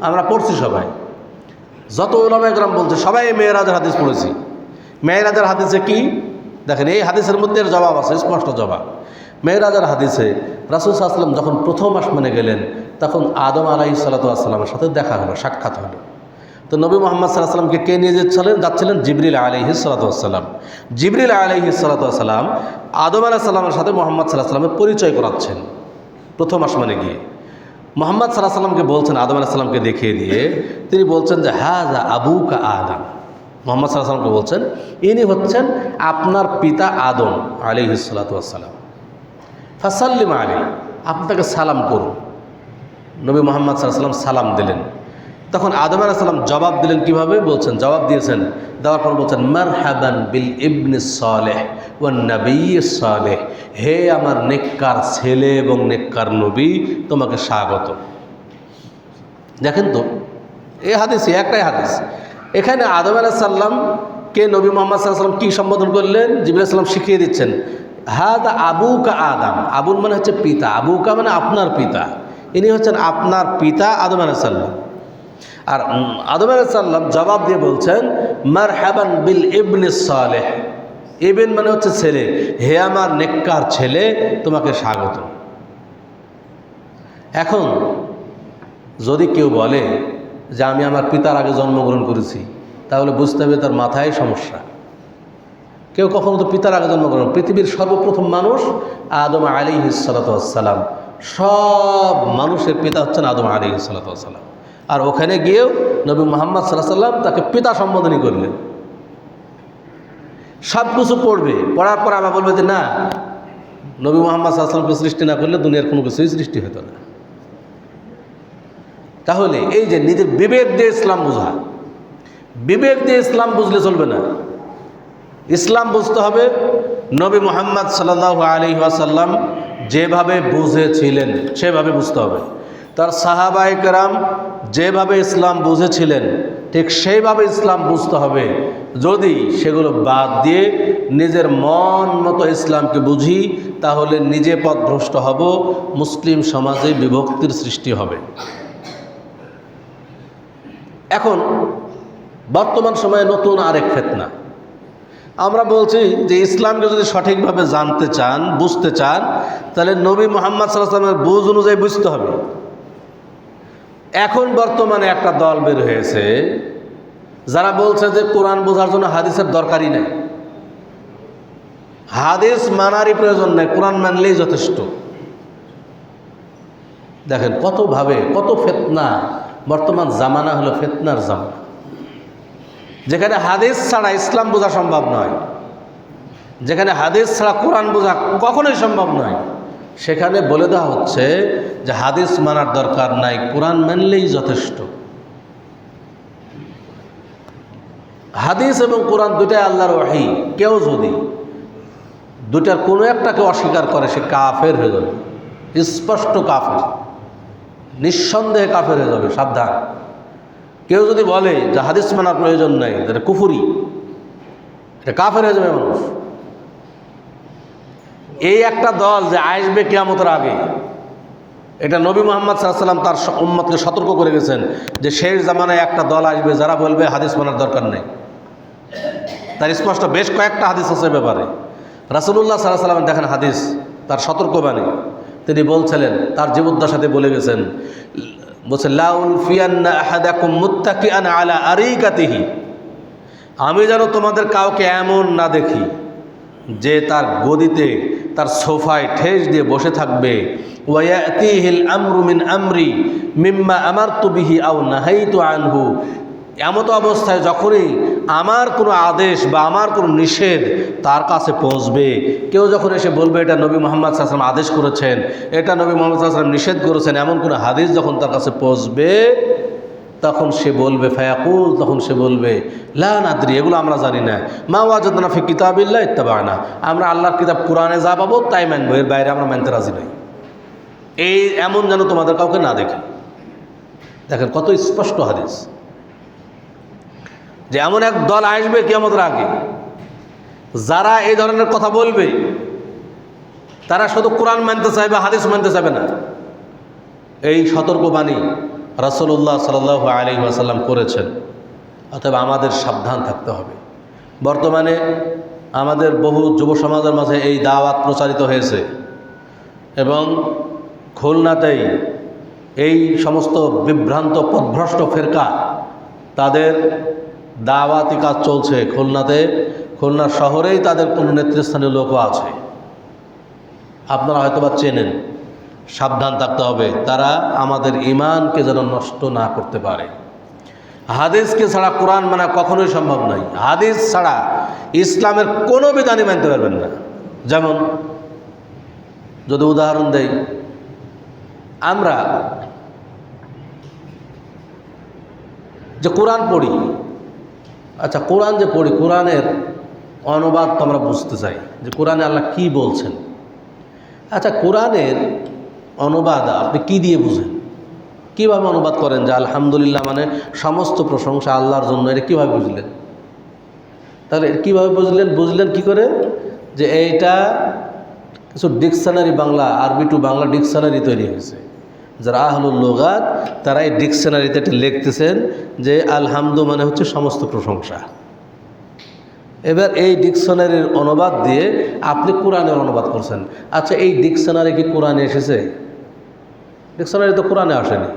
আমরা পড়ছি সবাই, যত উলামায়ে কেরাম বলছে সবাই এই মেরাজের হাদিস পড়েছি। মেরাজের হাদিসে কি দেখেন, এই হাদিসের মধ্যে এর জবাব আছে, স্পষ্ট জবাব। মেরাজের হাদিসে রাসূল সাল্লাল্লাহু আলাইহি ওয়াসাল্লাম যখন প্রথম আসমানে গেলেন, তখন আদম আলাইহিস সালাতু ওয়াস সালামের সাথে দেখা হলো, সাক্ষাৎ হলো। তো নবী মুহাম্মদ সাল্লাল্লাহু আলাইহি ওয়াসাল্লামকে কে নিয়ে যাচ্ছিলেন? জিবরিল আলাইহিস সালাতু ওয়াস সালাম। জিবরিল আলাইহিস সালাতু ওয়াস সালাম আদম আলাইহিস সালামের সাথে মুহাম্মদ সাল্লাল্লাহু আলাইহি ওয়াসাল্লামের পরিচয় করাচ্ছেন প্রথম আসমানে গিয়ে। মুহাম্মদ সাল্লাল্লাহু আলাইহি ওয়াসাল্লামকে বলছেন, আদম আলাইহিস সালামকে দেখিয়ে দিয়ে তিনি বলছেন যে হাযা আবুকা আদম। মুহাম্মদ সাল্লাল্লাহু আলাইহি ওয়াসাল্লামকে বলছেন ইনি হচ্ছেন আপনার পিতা আদম আলাইহিস সালাতু ওয়াস সালাম। ফাসাল্লিম আলাইহি, আপনাকে সালাম করুন। নবী মুহাম্মদ সাল্লাল্লাহু আলাইহি ওয়াসাল্লাম সালাম দিলেন। তখন আদম আলাইহিস সালাম জবাব দিলেন কিভাবে? বলছেন, জবাব দিয়েছেন, দেওয়ার পর বলছেন মারহাবান বিল ইবনিস সালেহ ওয়ান নাবিয়্যিস সালেহ, হে আমার নেককার ছেলে এবং নেককার নবী, তোমাকে স্বাগত। দেখেন তো, এই হাদিসে একটাই হাদিস, এখানে আদম আলাইহিস সালামকে নবী মুহাম্মদ সাল্লাল্লাহু আলাইহি ওয়াসাল্লাম কী সম্বোধন করলেন? জিবরাইল আলাইহিস সালাম শিখিয়ে দিচ্ছেন, হাদা আবুকা আদম। আবুল মানে হচ্ছে পিতা, আবুকা মানে আপনার পিতা। ইনি হচ্ছেন আপনার পিতা আদম আলাইহিস সালাম। আর আদম আলাইহিস সালাম জবাব দিয়ে বলছেন মারহাবান বিল ইবনিস সালেহ, ইবন মানে হচ্ছে ছেলে, হে আমার নেককার ছেলে, তোমাকে স্বাগত। এখন যদি কেউ বলে যে আমি আমার পিতার আগে জন্মগ্রহণ করেছি, তাহলে বুঝতে হবে তার মাথায় সমস্যা। কেউ কখনো তো পিতার আগে জন্মগ্রহণ, পৃথিবীর সর্বপ্রথম মানুষ আদম আলাইহিস সালাতু ওয়াস সালাম, সব মানুষের পিতা হচ্ছেন আদম আলাইহিস সালাতু ওয়াস সালাম। আর ওখানে গিয়েও নবী মুহাম্মদ সাল্লাল্লাহু আলাইহি ওয়াসাল্লাম তাকে পিতা সম্বোধনই করলেন। সব কিছু পড়বে, পড়ার পর আবার বলবে যে না, নবী মুহাম্মদ সাল্লাল্লাহু আলাইহি ওয়াসাল্লামকে সৃষ্টি না করলে দুনিয়ার কোনো কিছুই সৃষ্টি হতো না। তাহলে এই যে নিজের বিবেক দিয়ে ইসলাম বোঝা, বিবেক দিয়ে ইসলাম বুঝলে চলবে না। ইসলাম বুঝতে হবে নবী মুহাম্মদ সাল্লাল্লাহু আলাইহি ওয়াসাল্লাম যেভাবে বুঝেছিলেন সেভাবে বুঝতে হবে। তার সাহাবায়ে কেরাম যেভাবে ইসলাম বুঝেছিলেন ঠিক সেইভাবে ইসলাম বুঝতে হবে। যদি সেগুলো বাদ দিয়ে নিজের মন মতো ইসলামকে বুঝি তাহলে নিজে পথভ্রষ্ট হব, মুসলিম সমাজে বিভক্তির সৃষ্টি হবে। এখন বর্তমান সময়ে নতুন আরেক ফিতনা। আমরা বলছি যে ইসলামকে যদি সঠিকভাবে জানতে চান, বুঝতে চান, তাহলে নবী মুহাম্মদ সাল্লাল্লাহু আলাইহি ওয়াসাল্লামের বুঝ অনুযায়ী বুঝতে হবে। এখন বর্তমানে একটা দল বের হয়েছে যারা বলছে যে কোরআন বোঝার জন্য হাদিসের দরকারই নেই, হাদিস মানারই প্রয়োজন নেই, কোরআন মানলেই যথেষ্ট। দেখেন কতভাবে কত ফিতনা। বর্তমান জামানা হলো ফিতনার জামানা, যেখানে হাদিস ছাড়া ইসলাম বোঝা সম্ভব নয়, যেখানে হাদিস ছাড়া কোরআন বোঝা কখনোই সম্ভব নয়, সেখানে বলে দেওয়া হচ্ছে যে হাদিস মানার দরকার নাই, কোরআন মানলেই যথেষ্ট। হাদিস এবং কোরআন দুটাই আল্লাহর ওহী। কেউ যদি দুটার কোনো একটাকে অস্বীকার করে সে কাফের হয়ে যাবে, স্পষ্ট কাফের, নিঃসন্দেহে কাফের হয়ে যাবে, সাবধান। কেউ যদি বলে যে হাদিস মানার প্রয়োজন নাই, এটা কুফরি, এটা কাফের হয়ে যাবে মানুষ। এই একটা দল যে আসবে কিয়ামতের আগে, এটা নবী মুহাম্মদ সাল্লাল্লাহু আলাইহি ওয়াসাল্লাম তার উম্মতকে সতর্ক করে গেছেন যে শেষ জামানায় একটা দল আসবে যারা বলবে হাদিস মানার দরকার নেই। তার স্পষ্ট বেশ কয়েকটা হাদিস আছে ব্যাপারে। রাসূলুল্লাহ সাল্লাল্লাহু আলাইহি ওয়াসাল্লাম দেখেন হাদিস, তার সতর্কবাণী তিনি বলছিলেন, তার জীবদ্দশাতে বলে গেছেন, বলছে লাউল ফিয়ান্না আহাদাকুম মুত্তাকিআন আলা আরিকাতিহি, আমি যেন তোমাদের কাউকে এমন না দেখি যে তার গদিতে, তার সোফায় ঠেস দিয়ে বসে থাকবে, ওয়ায়াতিহিল আমরু মিন আমরি মিম্মা আমারতু বিহি আও নাহাইতু আনহু, এমত অবস্থায় যখনই আমার কোনো আদেশ বা আমার কোনো নিষেধ তার কাছে পৌঁছবে, কেউ যখন এসে বলবে এটা নবী মুহাম্মদ সাল্লাল্লাহু আলাইহি ওয়াসাল্লাম আদেশ করেছেন, এটা নবী মুহাম্মদ সাল্লাল্লাহু আলাইহি ওয়াসাল্লাম নিষেধ করেছেন, এমন কোনো হাদিস যখন তার কাছে পৌঁছবে, তখন সে বলবে, ফায়াকুল, তখন সে বলবে লা নাদরি, এগুলো আমরা জানি না, মা ওয়াজাদনা ফি কিতাবিল্লাহ ইত্তাবানা, আমরা আল্লাহর কিতাব কোরআনে যা পাবো তাই মানবো, এর বাইরে আমরা মানতে রাজি নই। এই এমন যেন তোমাদের কাউকে না দেখে। দেখেন কত স্পষ্ট হাদিস যে এমন এক দল আসবে কিয়ামতের আগে যারা এই ধরনের কথা বলবে, তারা শুধু কোরআন মানতে চাইবে, হাদিস মানতে চাইবে না। এই সতর্কবাণী রাসূলুল্লাহ সাল্লাল্লাহু আলাইহি ওয়াসাল্লাম করেছেন। অতএব আমাদের সাবধান থাকতে হবে। বর্তমানে আমাদের বহু যুব সমাজের মাঝে এই দাওয়াত প্রচারিত হয়েছে এবং খুলনাতেই এই সমস্ত বিভ্রান্ত পথভ্রষ্ট ফেরকা তাদের দাওয়াতি কাজ চলছে। খুলনাতে, খুলনা শহরেই তাদের কোনো নেতৃস্থানীয় লোকও আছে, আপনারা হয়তোবা চেনেন। সাবধান থাকতে হবে, তারা আমাদের ঈমানকে যেন নষ্ট না করতে পারে। হাদিসকে ছাড়া কোরআন মানা কখনোই সম্ভব নয়। হাদিস ছাড়া ইসলামের কোনো বিধানই মানতে পারবেন না। যেমন যদি উদাহরণ দেই, আমরা যে কোরআন পড়ি, আচ্ছা কোরআন যে পড়ি, কোরআনের অনুবাদ তো আমরা বুঝতে চাই যে কোরআনে আল্লাহ কি বলছেন। আচ্ছা কোরআনের অনুবাদ আপনি কি দিয়ে বুঝেন? কীভাবে অনুবাদ করেন যে আলহামদুলিল্লাহ মানে সমস্ত প্রশংসা আল্লাহর জন্য, এটা কীভাবে বুঝলেন? তাহলে কীভাবে বুঝলেন কি করে? যে এইটা কিছু ডিকশনারি, বাংলা আরবি টু বাংলা ডিকশনারি তৈরি হয়েছে। যারা আহলুল লুগাত তারা এই ডিকশনারিতে এটা লিখতেছেন যে আলহামদু মানে হচ্ছে সমস্ত প্রশংসা। এবার এই ডিকশনারির অনুবাদ দিয়ে আপনি কোরআনের অনুবাদ করছেন। আচ্ছা এই ডিকশনারি কি কোরআনে এসেছে? ডিকশনারি তো কোরআনে আসেনি।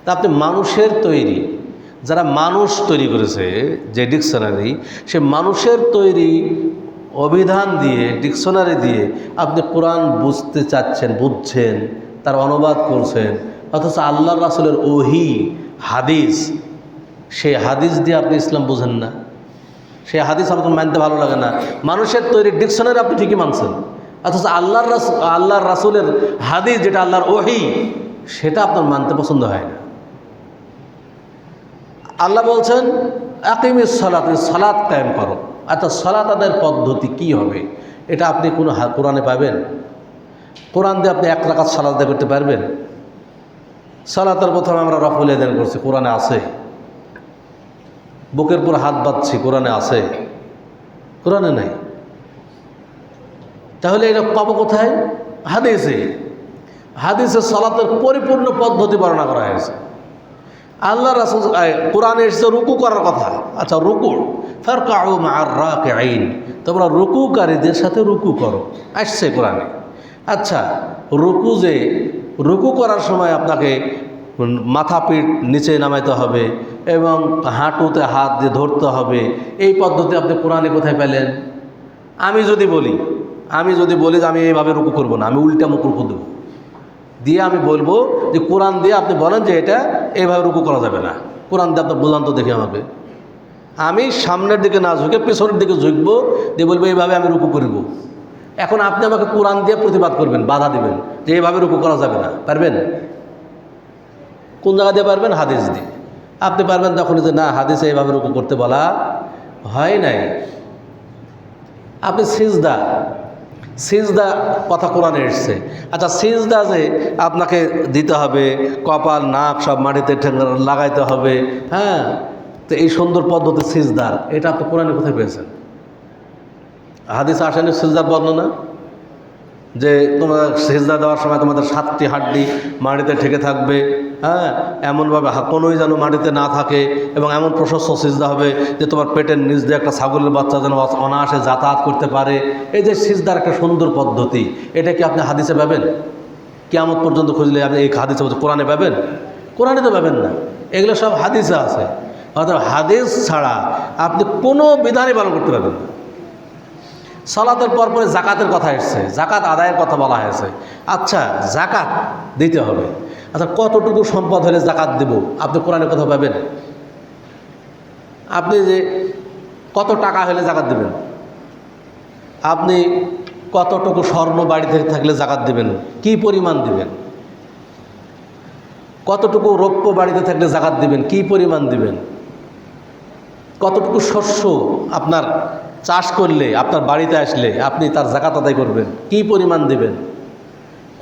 তা আপনি মানুষের তৈরি, যারা মানুষ তৈরি করেছে যে ডিকশনারি, সে মানুষের তৈরি অভিধান দিয়ে, ডিকশনারি দিয়ে আপনি কোরআন বুঝতে চাচ্ছেন, বুঝছেন, তার অনুবাদ করছেন, অথচ আল্লাহর রাসূলের ওহী হাদিস, সেই হাদিস দিয়ে আপনি ইসলাম বোঝেন না, সেই হাদিস আপনার মানতে ভালো লাগে না। মানুষের তৈরি ডিকশনারি আপনি ঠিকই মানছেন, অথচ আল্লাহর রাসূলের হাদিস, যেটা আল্লাহর ওহী, সেটা আপনার মানতে পছন্দ হয় না। আল্লাহ বলছেন আকিমিস সালাত, সালাত কায়েম করো। আচ্ছা, সালাত আদায়ের পদ্ধতি কি হবে এটা আপনি কোনো কোরআনে পাবেন? কোরআন দিয়ে আপনি 1 রাকাত সালাত আদায় করতে পারবেন? সালাতের প্রথমে আমরা রফুল ইয়াদাইন করছি, কোরআনে আছে। বুকের উপর হাত বাঁধছি, কোরআনে আছে? কোরআনে নাই। তাহলে এটা পাবো কোথায়? হাদিসে। হাদিসে সালাতের পরিপূর্ণ পদ্ধতি বর্ণনা করা হয়েছে। আল্লাহ রাসূল কোরআনে এসেছে রুকু করার কথা। আচ্ছা, রুকু, ফারকাউ মা'আর রাকিঈন, তোমরা রুকুকারীদের সাথে রুকু করো, আসছে কোরআনে। আচ্ছা, রুকু করার সময় আপনাকে মাথা পিঠ নিচে নামাইতে হবে এবং হাঁটুতে হাত দিয়ে ধরতে হবে, এই পদ্ধতি আপনি কোরআনে কোথায় পেলেন? আমি যদি বলি যে আমি এইভাবে রুকু করব না, আমি উল্টা মুখ রুকু দেবো, দিয়ে আমি বলবো যে কোরআন দিয়ে আপনি বলেন যে এটা এইভাবে রুকু করা যাবে না, কোরআন দিয়ে আপনার বোঝান তো দেখি আমাকে। আমি সামনের দিকে না ঝুঁকে পেছনের দিকে ঝুঁকবো, দিয়ে বলবো এইভাবে আমি রুকু করব। এখন আপনি আমাকে কোরআন দিয়ে প্রতিবাদ করবেন, বাধা দিবেন যে এইভাবে রুকু করা যাবে না, পারবেন? কোন জায়গা দিয়ে পারবেন? হাদিস দিয়ে। আপনি পারবেন তখন যে না, হাদিসে এইভাবে রুকু করতে বলা হয় নাই। আপনি সিজদা কথা কোরআনে এসছে। আচ্ছা, সিজদা যে আপনাকে দিতে হবে, কপাল নাক সব মাটিতে লাগাইতে হবে, হ্যাঁ, তো এই সুন্দর পদ্ধতি সিজদার, এটা আপনি কোরআনে কোথায় পেয়েছেন? হাদিসে আসেনি সিজদার বর্ণনা যে তোমরা সিজদা দেওয়ার সময় তোমাদের 7টি হাড্ডি মাটিতে ঠেকে থাকবে, হ্যাঁ, এমনভাবে কোনোই যেন মাটিতে না থাকে, এবং এমন প্রশস্ত সিজদা হবে যে তোমার পেটের নিচ দিয়ে একটা ছাগলের বাচ্চা যেন অনায়াসে যাতায়াত করতে পারে। এই যে সিজদার একটা সুন্দর পদ্ধতি, এটা কি আপনি হাদিসে পাবেন? কিয়ামত পর্যন্ত খুঁজলে আপনি এই হাদিসে কোরআনে পাবেন? কোরআনে তো পাবেন না, এগুলো সব হাদিসে আছে। অর্থাৎ হাদিস ছাড়া আপনি কোনো বিধানই পালন করতে পারবেন না। সালাতের পরপরে জাকাতের কথা এসছে, জাকাত আদায়ের কথা বলা হয়েছে। আচ্ছা, জাকাত দিতে হবে। আচ্ছা, কতটুকু সম্পদ হলে জাকাত দেব আপনি কোরআনে কথা পাবেন? আপনি যে কত টাকা হলে জাকাত দেবেন, আপনি কতটুকু স্বর্ণ বাড়িতে থাকলে জাকাত দেবেন, কি পরিমাণ দিবেন, কতটুকু রৌপ্য বাড়িতে থাকলে জাকাত দিবেন, কি পরিমাণ দিবেন, কতটুকু শস্য আপনার চাষ করলে আপনার বাড়িতে আসলে আপনি তার জাকাত আদায় করবেন, কি পরিমাণ দিবেন,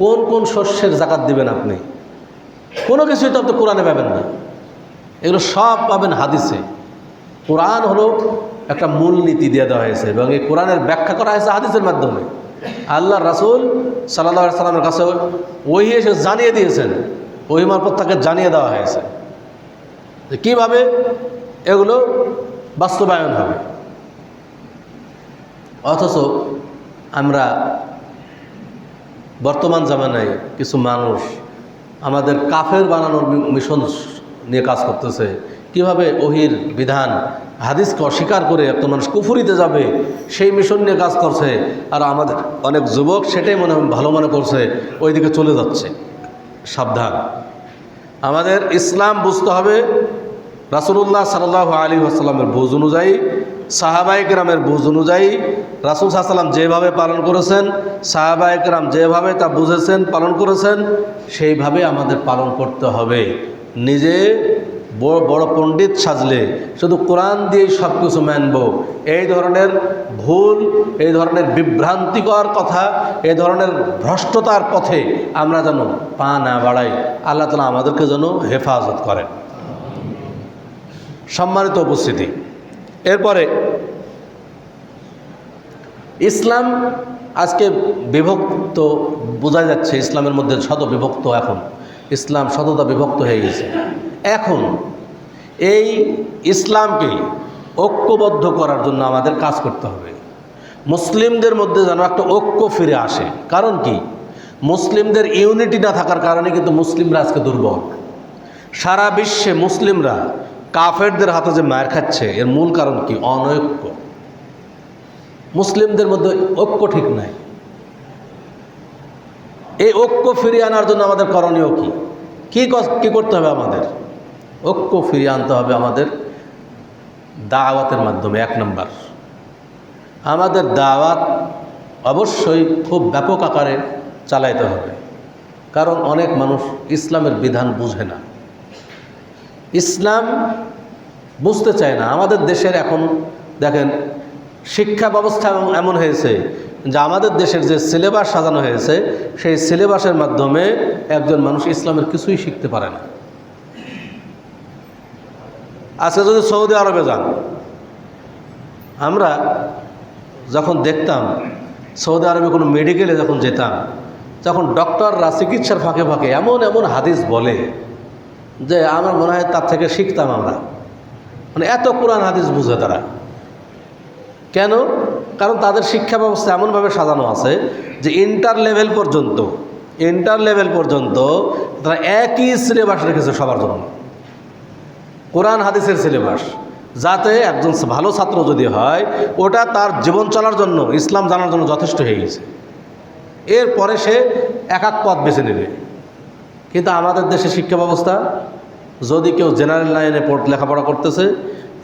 কোন কোন শস্যের জাকাত দিবেন, আপনি কোনো কিছুই তো আপনি কোরআনে পাবেন না। এগুলো সব পাবেন হাদিসে। কোরআন হলো একটা মূলনীতি দিয়ে দেওয়া হয়েছে এবং এই কোরআনের ব্যাখ্যা করা হয়েছে হাদিসের মাধ্যমে। আল্লাহ রাসূল সাল্লাল্লাহু আলাইহি সাল্লামের কাছে ওহী এসে জানিয়ে দিয়েছেন, ওহী মারফত তাকে জানিয়ে দেওয়া হয়েছে যে কীভাবে এগুলো বাস্তবায়ন হবে। অথচ আমরা বর্তমান জামানায় কিছু মানুষ আমাদের কাফের বানানোর মিশন নিয়ে কাজ করতেছে। কিভাবে ওহির বিধান হাদিসকে অস্বীকার করে একটা মানুষ কুফরিতে যাবে, সেই মিশন নিয়ে কাজ করছে। আর আমাদের অনেক যুবক সেটাই ভালো মনে করছে, ওইদিকে চলে যাচ্ছে। সাবধান, আমাদের ইসলাম বুঝতে হবে রাসূলুল্লাহ সাল্লাল্লাহু আলাইহি ওয়াসাল্লামের বুঝ অনুযায়ী, সাহাবায়ে কেরামের বুঝ অনুযায়ী। রাসূল সাল্লাল্লাহু আলাইহি ওয়াসাল্লাম যেভাবে পালন করেছেন, সাহাবায়ে কেরাম যেভাবে তা বুঝেছেন পালন করেছেন, সেইভাবে আমাদের পালন করতে হবে। নিজে বড় পণ্ডিত সাজলে শুধু কোরআন দিয়েই সব কিছু মানব, এই ধরনের ভুল, এই ধরনের বিভ্রান্তিকর কথা, এই ধরনের ভ্রষ্টতার পথে আমরা যেন পা না বাড়াই। আল্লাহ তাআলা আমাদেরকে যেন হেফাজত করেন। সম্মানিত উপস্থিতি, এরপরে ইসলাম আজকে বিভক্ত বোঝা যাচ্ছে। ইসলামের মধ্যে শত বিভক্ত, এখন ইসলাম শততা বিভক্ত হয়ে গেছে। এখন এই ইসলামকে ঐক্যবদ্ধ করার জন্য আমাদের কাজ করতে হবে। মুসলিমদের মধ্যে যেন একটা ঐক্য ফিরে আসে। কারণ কি, মুসলিমদের ইউনিটি না থাকার কারণে কিন্তু মুসলিমরা আজকে দুর্বল। সারা বিশ্বে মুসলিমরা কাফেরদের হাতে যে মার খাচ্ছে, এর মূল কারণ কি? অনৈক্য। মুসলিমদের মধ্যে ঐক্য ঠিক নাই। এই ঐক্য ফিরিয়ে আনার জন্য আমাদের করণীয় কি? কি করতে হবে আমাদের? ঐক্য ফিরিয়ে আনতে হবে আমাদের দাওয়াতের মাধ্যমে। 1 নম্বর, আমাদের দাওয়াত অবশ্যই খুব ব্যাপক আকারে চালাইতে হবে, কারণ অনেক মানুষ ইসলামের বিধান বুঝে না, ইসলাম বুঝতে চায় না। আমাদের দেশের এখন দেখেন শিক্ষা ব্যবস্থা এমন হয়েছে যে আমাদের দেশের যে সিলেবাস সাজানো হয়েছে সেই সিলেবাসের মাধ্যমে একজন মানুষ ইসলামের কিছুই শিখতে পারে না। আজকে যদি সৌদি আরবে যান, আমরা যখন দেখতাম সৌদি আরবে কোনো মেডিকেলে যখন যেতাম, তখন ডক্টররা চিকিৎসার ফাঁকে ফাঁকে এমন এমন হাদিস বলে যে আমার মনে হয় তার থেকে শিখতাম আমরা। মানে এত কোরআন হাদিস বুঝে তারা। কেন? কারণ তাদের শিক্ষা ব্যবস্থা এমনভাবে সাজানো আছে যে ইন্টার লেভেল পর্যন্ত তারা একই সিলেবাস রেখেছে সবার জন্য, কোরআন হাদিসের সিলেবাস, যাতে একজন ভালো ছাত্র যদি হয় ওটা তার জীবন চলার জন্য, ইসলাম জানার জন্য যথেষ্ট হয়ে গেছে। এরপরে সে এক এক পথ বেছে নেবে। কিন্তু আমাদের দেশে শিক্ষা ব্যবস্থা, যদি কেউ জেনারেল লাইনে লেখাপড়া করতেছে,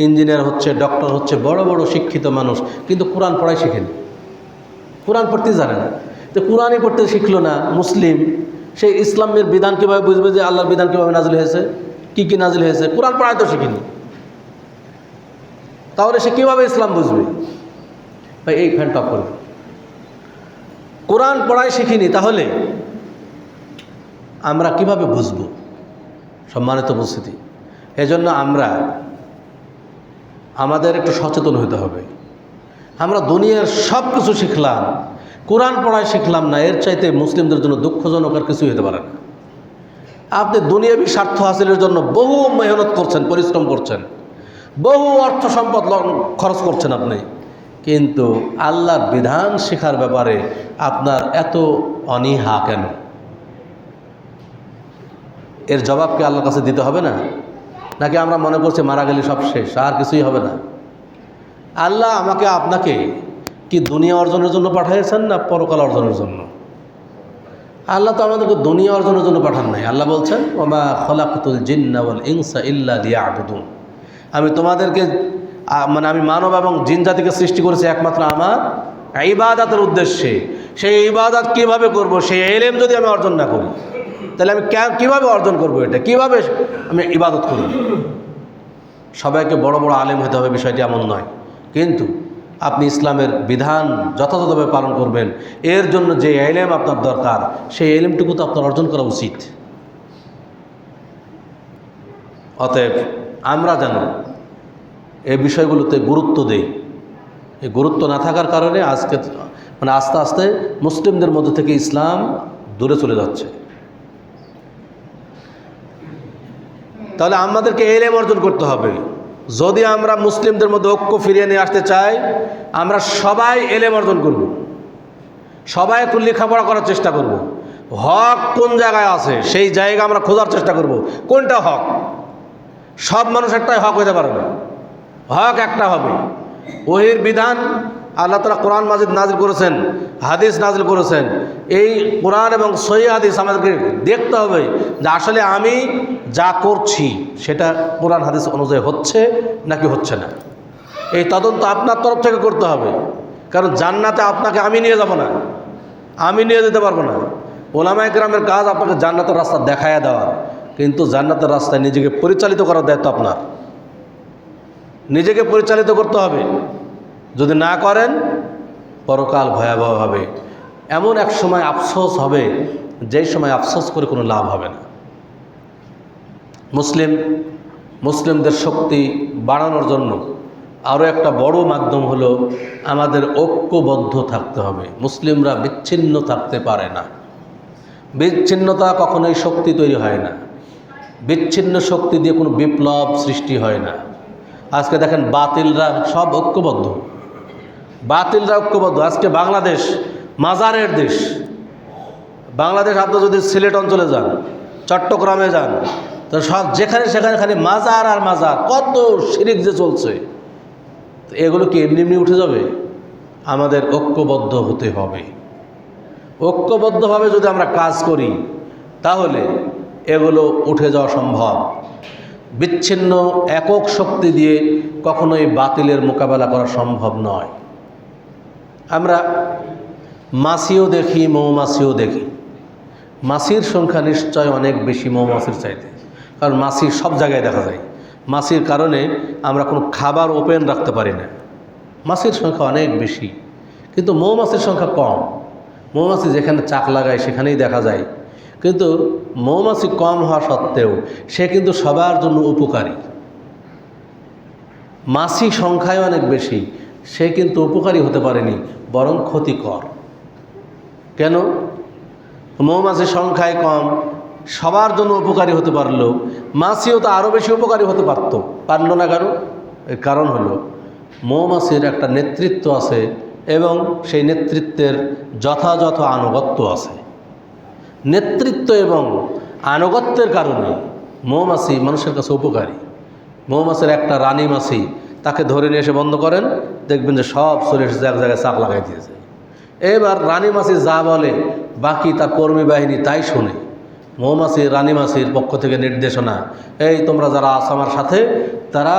ইঞ্জিনিয়ার হচ্ছে, ডক্টর হচ্ছে, বড় বড় শিক্ষিত মানুষ, কিন্তু কোরআন পড়াই শিখেনি, কোরআন পড়তে জানে না। তো কোরআনই পড়তে শিখলো না মুসলিম, সেই ইসলামের বিধান কীভাবে বুঝবে যে আল্লাহর বিধান কীভাবে নাজিল হয়েছে, কী কী নাজিল হয়েছে? কোরআন পড়াই তো শিখিনি, তাহলে সে কীভাবে ইসলাম বুঝবে? ভাই এই ফ্যান টপ করবে, কোরআন পড়াই শিখিনি, তাহলে আমরা কিভাবে বুঝব? সম্মানিত উপস্থিতি, এজন্য আমাদের একটু সচেতন হতে হবে। আমরা দুনিয়ার সব কিছু শিখলাম, কোরআন পড়ায় শিখলাম না, এর চাইতে মুসলিমদের জন্য দুঃখজনক আর কিছুই হতে পারে না। আপনি দুনিয়াবী স্বার্থ হাসিলের জন্য বহু মেহনত করছেন, পরিশ্রম করছেন, বহু অর্থ সম্পদ খরচ করছেন আপনি, কিন্তু আল্লাহর বিধান শেখার ব্যাপারে আপনার এত অনীহা কেন? এর জবাব কি আল্লাহর কাছে দিতে হবে না? নাকি আমরা মনে করছি মারা গেলে সব শেষ, আর কিছুই হবে না? আল্লাহ আমাকে আপনাকে কি দুনিয়া অর্জনের জন্য পাঠিয়েছেন না পরকাল অর্জনের জন্য? আল্লাহ তো আমাদেরকে দুনিয়া অর্জনের জন্য পাঠান নাই। আল্লাহ বলছেন, ওমা খলাকতুল জিন্না ওয়াল ইনসা ইল্লা লিয়াবুদুন, আমি তোমাদেরকে আমি মানব এবং জিন জাতিকে সৃষ্টি করেছি একমাত্র আমার ইবাদতের উদ্দেশ্যে। সেই ইবাদত কীভাবে করব? সেই ইলম যদি আমি অর্জন না করি, তাহলে আমি কীভাবে অর্জন করব? এটা কীভাবে আমি ইবাদত করব? সবাইকে বড় বড় আলেম হতে হবে বিষয়টি এমন নয়, কিন্তু আপনি ইসলামের বিধান যথাযথভাবে পালন করবেন, এর জন্য যে ইলম আপনার দরকার সেই ইলমটুকু তো আপনার অর্জন করা উচিত। অতএব আমরা যেন এই বিষয়গুলোতে গুরুত্ব দেই। এই গুরুত্ব না থাকার কারণে আজকে আস্তে আস্তে মুসলিমদের মধ্যে থেকে ইসলাম দূরে চলে যাচ্ছে। তাহলে আমাদেরকে ইলম অর্জন করতে হবে। যদি আমরা মুসলিমদের মধ্যে ঐক্য ফিরিয়ে নিয়ে আসতে চাই, আমরা সবাই ইলম অর্জন করব, সবাই একটু লেখাপড়া করার চেষ্টা করব। হক কোন জায়গায় আছে সেই জায়গা আমরা খোঁজার চেষ্টা করব, কোনটা হক। সব মানুষ একটাই হক হতে পারে না, হক একটা হবে। ওহির বিধান আল্লাহ তাআলা কোরআন মাজিদ নাজিল করেছেন, হাদিস নাজিল করেছেন। এই কোরআন এবং সহিহ হাদিস আমাদেরকে দেখতে হবে যে আসলে আমি যা করছি সেটা কোরআন হাদিস অনুযায়ী হচ্ছে নাকি হচ্ছে না। এই তদন্ত আপনার তরফ থেকে করতে হবে, কারণ জান্নাতে আপনাকে আমি নিয়ে যাব না, আমি নিয়ে যেতে পারবো না। ওলামায়ে কেরামের কাজ আপনাকে জান্নাতের রাস্তা দেখায়া দেওয়ার, কিন্তু জান্নাতের রাস্তায় নিজেকে পরিচালিত করার দায়িত্ব আপনার। নিজেকে পরিচালিত করতে হবে, যদি না করেন পরকাল ভয়াবহ হবে। এমন এক সময় আফসোস হবে যেই সময় আফসোস করে কোনো লাভ হবে না। মুসলিমদের শক্তি বাড়ানোর জন্য আরও একটা বড় মাধ্যম হলো আমাদের ঐক্যবদ্ধ থাকতে হবে। মুসলিমরা বিচ্ছিন্ন থাকতে পারে না। বিচ্ছিন্নতা কখনোই শক্তি তৈরি হয় না, বিচ্ছিন্ন শক্তি দিয়ে কোনো বিপ্লব সৃষ্টি হয় না। আজকে দেখেন বাতিলরা সব ঐক্যবদ্ধ, আজকে বাংলাদেশ মাজারের দেশ। বাংলাদেশ আপনি যদি সিলেট অঞ্চলে যান, চট্টগ্রামে যান, তো সব যেখানে সেখানে খালি মাজার আর মাজার, কত শিরিক যে চলছে। তো এগুলো কি এমনি এমনি উঠে যাবে? আমাদের ঐক্যবদ্ধ হতে হবে। ঐক্যবদ্ধভাবে যদি আমরা কাজ করি তাহলে এগুলো উঠে যাওয়া সম্ভব। বিচ্ছিন্ন একক শক্তি দিয়ে কখনোই বাতিলের মোকাবেলা করা সম্ভব নয়। আমরা মাছিও দেখি, মৌমাছিও দেখি। মাছির সংখ্যা নিশ্চয় অনেক বেশি মৌমাছির চাইতে, কারণ মাছি সব জায়গায় দেখা যায়। মাছির কারণে আমরা কোনো খাবার ওপেন রাখতে পারি না। মাছির সংখ্যা অনেক বেশি, কিন্তু মৌমাছির সংখ্যা কম। মৌমাছি যেখানে চাক লাগায় সেখানেই দেখা যায়, কিন্তু মৌমাছি কম হওয়া সত্ত্বেও সে কিন্তু সবার জন্য উপকারী। মাছি সংখ্যায় অনেক বেশি, সে কিন্তু উপকারী হতে পারেনি, বরং ক্ষতিকর। কেন? মৌমাছির সংখ্যায় কম, সবার জন্য উপকারী হতে পারলো, মাছিও তো আরও বেশি উপকারী হতে পারল না। কেন? এর কারণ হলো মৌমাছির একটা নেতৃত্ব আছে এবং সেই নেতৃত্বের যথাযথ আনুগত্য আছে। নেতৃত্ব এবং আনুগত্যের কারণে মৌমাছি মানুষের কাছে উপকারী। মৌমাছির একটা রানী মাছি, তাকে ধরে নিয়ে এসে বন্ধ করেন, দেখবেন যে সব শরীর এক জায়গায় চাপ লাগাই দিয়েছে। এবার রানী মাছি যা বলে বাকি তার কর্মী বাহিনী তাই শোনে। মৌমাছির রানী মাছির পক্ষ থেকে নির্দেশনা, এই তোমরা যারা আছো আমার সাথে, তারা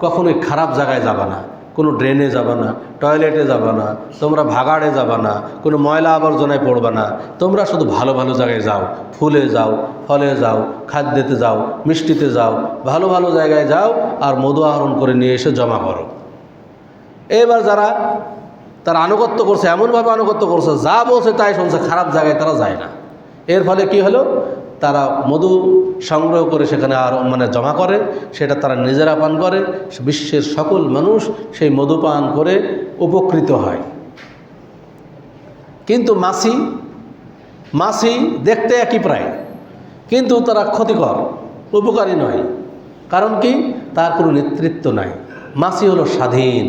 কখনোই খারাপ জায়গায় যাবে না, কোনো ড্রেনে যাবে না, টয়লেটে যাবে না, তোমরা ভাগাড়ে যাবে না, কোনো ময়লা আবর্জনায় পড়বে না, তোমরা শুধু ভালো ভালো জায়গায় যাও, ফুলে যাও, ফলে যাও, খাদ্যেতে যাও, মিষ্টিতে যাও, ভালো ভালো জায়গায় যাও, আর মধু আহরণ করে নিয়ে এসে জমা করো। এবার যারা তারা আনুগত্য করছে, এমনভাবে আনুগত্য করছে, যা বলছে তাই শুনছে, খারাপ জায়গায় তারা যায় না। এর ফলে কি হলো, তারা মধু সংগ্রহ করে সেখানে আর জমা করে, সেটা তারা নিজেরা পান করে, বিশ্বের সকল মানুষ সেই মধু পান করে উপকৃত হয়। কিন্তু মাছি দেখতে একই প্রায়, কিন্তু তারা ক্ষতিকর, উপকারী নয়। কারণ কি? তার কোনো নেতৃত্ব নাই। মাছি হলো স্বাধীন,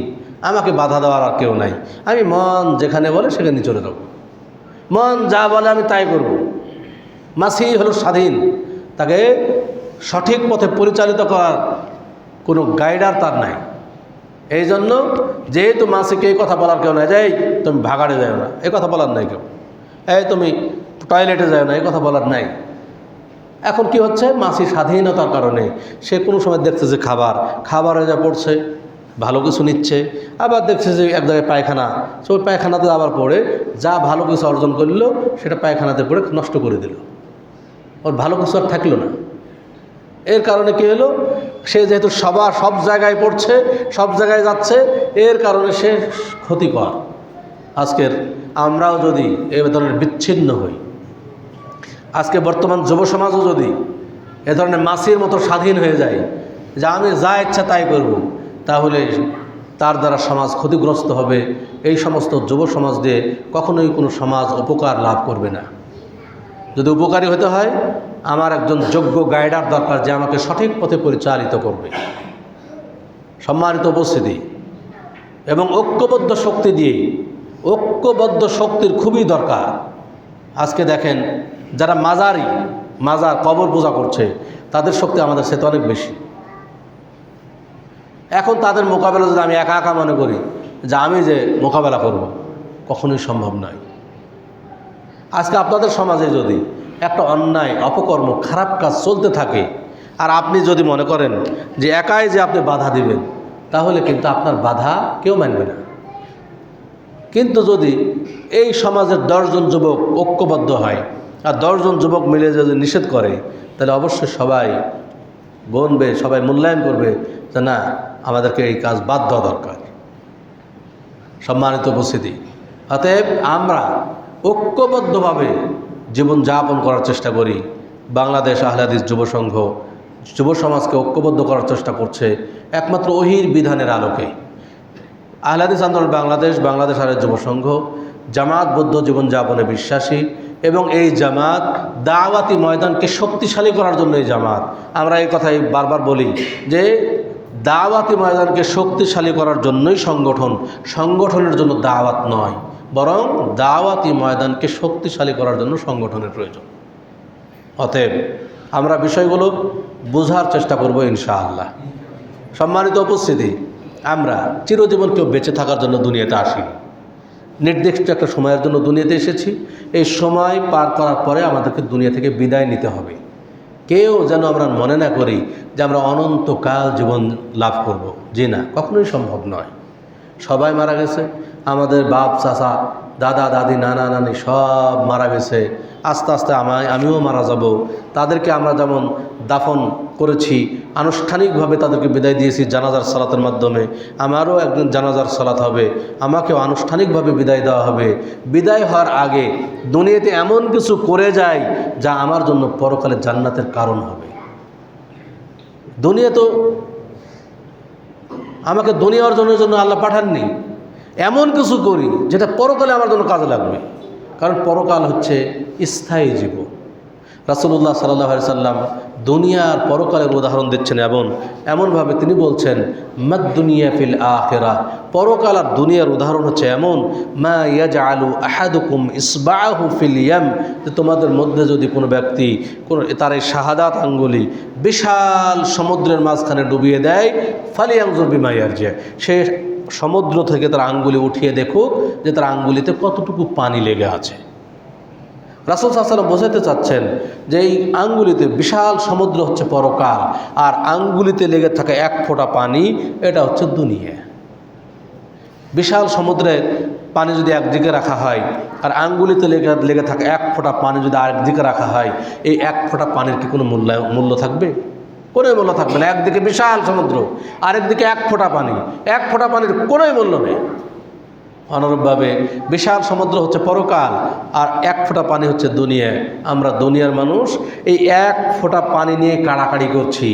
আমাকে বাধা দেওয়ার আর কেউ নাই, আমি মন যেখানে বলে সেখানে চলে যাব, মন যা বলে আমি তাই করব। মাছি হলো স্বাধীন, তাকে সঠিক পথে পরিচালিত করার কোনো গাইডার তার নাই। এই জন্য যেহেতু মাছিকে এই কথা বলার কেউ নাই, যে এই তুমি ভাগাড়ে যাও না, এই কথা বলার নাই কেউ, এই তুমি টয়লেটে যাও না, এই কথা বলার নাই। এখন কি হচ্ছে, মাছি স্বাধীনতার কারণে সে কোনো সময় দেখছে যে খাবারে যা পড়ছে, ভালো কিছু নিচ্ছে, আবার দেখছে যে এক জায়গায় পায়খানা, সে পায়খানাতে আবার পড়ে যা ভালো কিছু অর্জন করলো সেটা পায়খানাতে পড়ে নষ্ট করে দিল, ওর ভালো কিছু আর থাকলো না। এর কারণে কি হলো, সে যেহেতু সব জায়গায় পড়ছে, সব জায়গায় যাচ্ছে, এর কারণে সে ক্ষতিকর। আজকের আমরাও যদি এ ধরনের বিচ্ছিন্ন হই, আজকে বর্তমান যুব সমাজও যদি এ ধরনের মাছির মতো স্বাধীন হয়ে যায়, যে আমি যা ইচ্ছা তাই করব, তাহলে তার দ্বারা সমাজ ক্ষতিগ্রস্ত হবে। এই সমস্ত যুব সমাজ দিয়ে কখনোই কোনো সমাজ উপকার লাভ করবে না। যদি উপকারী হতে হয়, আমার একজন যোগ্য গাইডার দরকার, যে আমাকে সঠিক পথে পরিচালিত করবে। সম্মানিত উপস্থিতি, এবং ঐক্যবদ্ধ শক্তি দিয়ে, ঐক্যবদ্ধ শক্তির খুবই দরকার। আজকে দেখেন যারা মাজার কবর পূজা করছে, তাদের শক্তি আমাদের সাথে অনেক বেশি। এখন তাদের মোকাবেলা যদি আমি একা একা মনে করি যে আমি যে মোকাবেলা করব, কখনোই সম্ভব নয়। আজকে আপনাদের সমাজে যদি একটা অন্যায়, অপকর্ম, খারাপ কাজ চলতে থাকে, আর আপনি যদি মনে করেন যে একাই যে আপনি বাধা দিবেন, তাহলে কিন্তু আপনার বাধা কেউ মানবে না। কিন্তু যদি এই সমাজের 10 জন যুবক ঐক্যবদ্ধ হয়, আর 10 জন যুবক মিলে যদি নিষেধ করে, তাহলে অবশ্যই সবাই গণবে, সবাই মূল্যায়ন করবে যে না, আমাদেরকে এই কাজ বাদ দেওয়া দরকার। সম্মানিত উপস্থিতি, অতএব আমরা ঐক্যবদ্ধভাবে জীবনযাপন করার চেষ্টা করি। বাংলাদেশ আহলে হাদিস যুব সংঘ যুব সমাজকে ঐক্যবদ্ধ করার চেষ্টা করছে একমাত্র ওহির বিধানের আলোকে। আহলে হাদিস আন্দোলন বাংলাদেশ আহলে যুব সংঘ জামাতবদ্ধ জীবনযাপনে বিশ্বাসী, এবং এই জামাত দাওয়াতি ময়দানকে শক্তিশালী করার জন্য এই জামাত। আমরা এই কথাই বারবার বলি যে দাওয়াতি ময়দানকে শক্তিশালী করার জন্যই সংগঠনের জন্য দাওয়াত নয়, বরং দাওয়াতি ময়দানকে শক্তিশালী করার জন্য সংগঠনের প্রয়োজন। অতএব আমরা বিষয়গুলো বোঝার চেষ্টা করব ইনশাআল্লাহ। সম্মানিত উপস্থিতি, আমরা চিরজীবন কেউ বেঁচে থাকার জন্য দুনিয়াতে আসিনি। নির্দিষ্ট একটা সময়ের জন্য দুনিয়াতে এসেছি। এই সময় পার করার পরে আমাদেরকে দুনিয়া থেকে বিদায় নিতে হবে। কেউ যেন আমরা মনে না করি যে আমরা অনন্তকাল জীবন লাভ করব। জি না, কখনোই সম্ভব নয়। সবাই মারা গেছে, আমাদের বাপ চাচা দাদা দাদি নানা নানি সব মারা গেছে। আস্তে আস্তে আমিও মারা যাব। তাদেরকে আমরা যেমন দাফন করেছি, আনুষ্ঠানিকভাবে তাদেরকে বিদায় দিয়েছি জানাজার সালাতের মাধ্যমে, আমারও একদিন জানাজার সালাত হবে, আমাকেও আনুষ্ঠানিকভাবে বিদায় দেওয়া হবে। বিদায় হওয়ার আগে দুনিয়াতে এমন কিছু করে যায় যা আমার জন্য পরকালে জান্নাতের কারণ হবে। দুনিয়া তো আমাকে দুনিয়া অর্জনের জন্য আল্লাহ পাঠাননি, এমন কিছু করি যেটা পরকালে আমার জন্য কাজে লাগবে। কারণ পরকাল হচ্ছে স্থায়ী জীবন। রাসূলুল্লাহ সাল্লাল্লাহু আলাইহি সাল্লাম দুনিয়ার পরকালের উদাহরণ দিচ্ছেন এবং এমনভাবে তিনি বলছেন, মাদ দুনিয়া ফিল আখিরাহ, পরকাল আর দুনিয়ার উদাহরণ হচ্ছে এমন, মা ইয়াজআলু আহাদুকুম ইসবাহু ফিল ইয়াম, যে তোমাদের মধ্যে যদি কোনো ব্যক্তি তার এই শাহাদাত আঙ্গুলি বিশাল সমুদ্রের মাঝখানে ডুবিয়ে দেয়, ফালিয়ানজুর বিমা ইয়ারজি, সে সমুদ্র থেকে তার আঙ্গুলি উঠিয়ে দেখুক যে তার আঙ্গুলিতে কতটুকু পানি লেগে আছে। রাসূল সাল্লাল্লাহু আলাইহি ওয়াসাল্লাম বোঝাতে চাচ্ছেন যে এই আঙ্গুলিতে বিশাল সমুদ্র হচ্ছে পরকাল, আর আঙ্গুলিতে লেগে থাকা এক ফোঁটা পানি এটা হচ্ছে দুনিয়া। বিশাল সমুদ্রের পানি যদি একদিকে রাখা হয় আর আঙ্গুলিতে লেগে থাকা এক ফোঁটা পানি যদি আরেকদিকে রাখা হয়, এই এক ফোঁটা পানির কি কোনো মূল্য থাকবে? কোনোই মূল্য থাকবে না। একদিকে বিশাল সমুদ্র, আরেকদিকে এক ফোঁটা পানি, এক ফোঁটা পানির কোনোই মূল্য নেই। অনুরূপভাবে বিশাল সমুদ্র হচ্ছে পরকাল আর এক ফোঁটা পানি হচ্ছে দুনিয়া। আমরা দুনিয়ার মানুষ এই এক ফোঁটা পানি নিয়ে কাড়াকাড়ি করছি,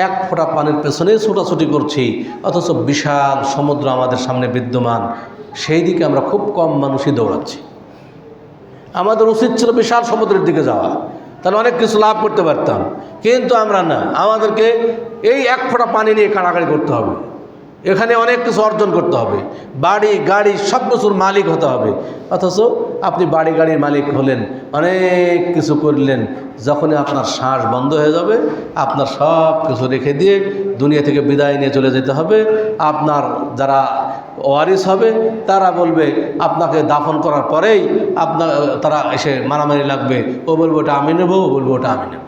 এক ফোঁটা পানির পেছনেই ছোটাছুটি করছি, অথচ বিশাল সমুদ্র আমাদের সামনে বিদ্যমান, সেই দিকে আমরা খুব কম মানুষই দৌড়াচ্ছি। আমাদের উচিত ছিল বিশাল সমুদ্রের দিকে যাওয়া, তাহলে অনেক কিছু লাভ করতে পারতাম, কিন্তু আমরা না, আমাদেরকে এই এক ফোঁটা পানি নিয়ে কাড়াকাড়ি করতে হবে, এখানে অনেক কিছু অর্জন করতে হবে, বাড়ি গাড়ি সব কিছুর মালিক হতে হবে। অথচ আপনি বাড়ি গাড়ির মালিক হলেন, অনেক কিছু করলেন, যখনই আপনার শ্বাস বন্ধ হয়ে যাবে আপনার সব কিছু রেখে দিয়ে দুনিয়া থেকে বিদায় নিয়ে চলে যেতে হবে। আপনার যারা ওয়ারিস হবে তারা বলবে, আপনাকে দাফন করার পরেই তারা এসে মারামারি লাগবে, ও বলবে ওটা আমি নেব, ও বলবে ওটা আমি নেব।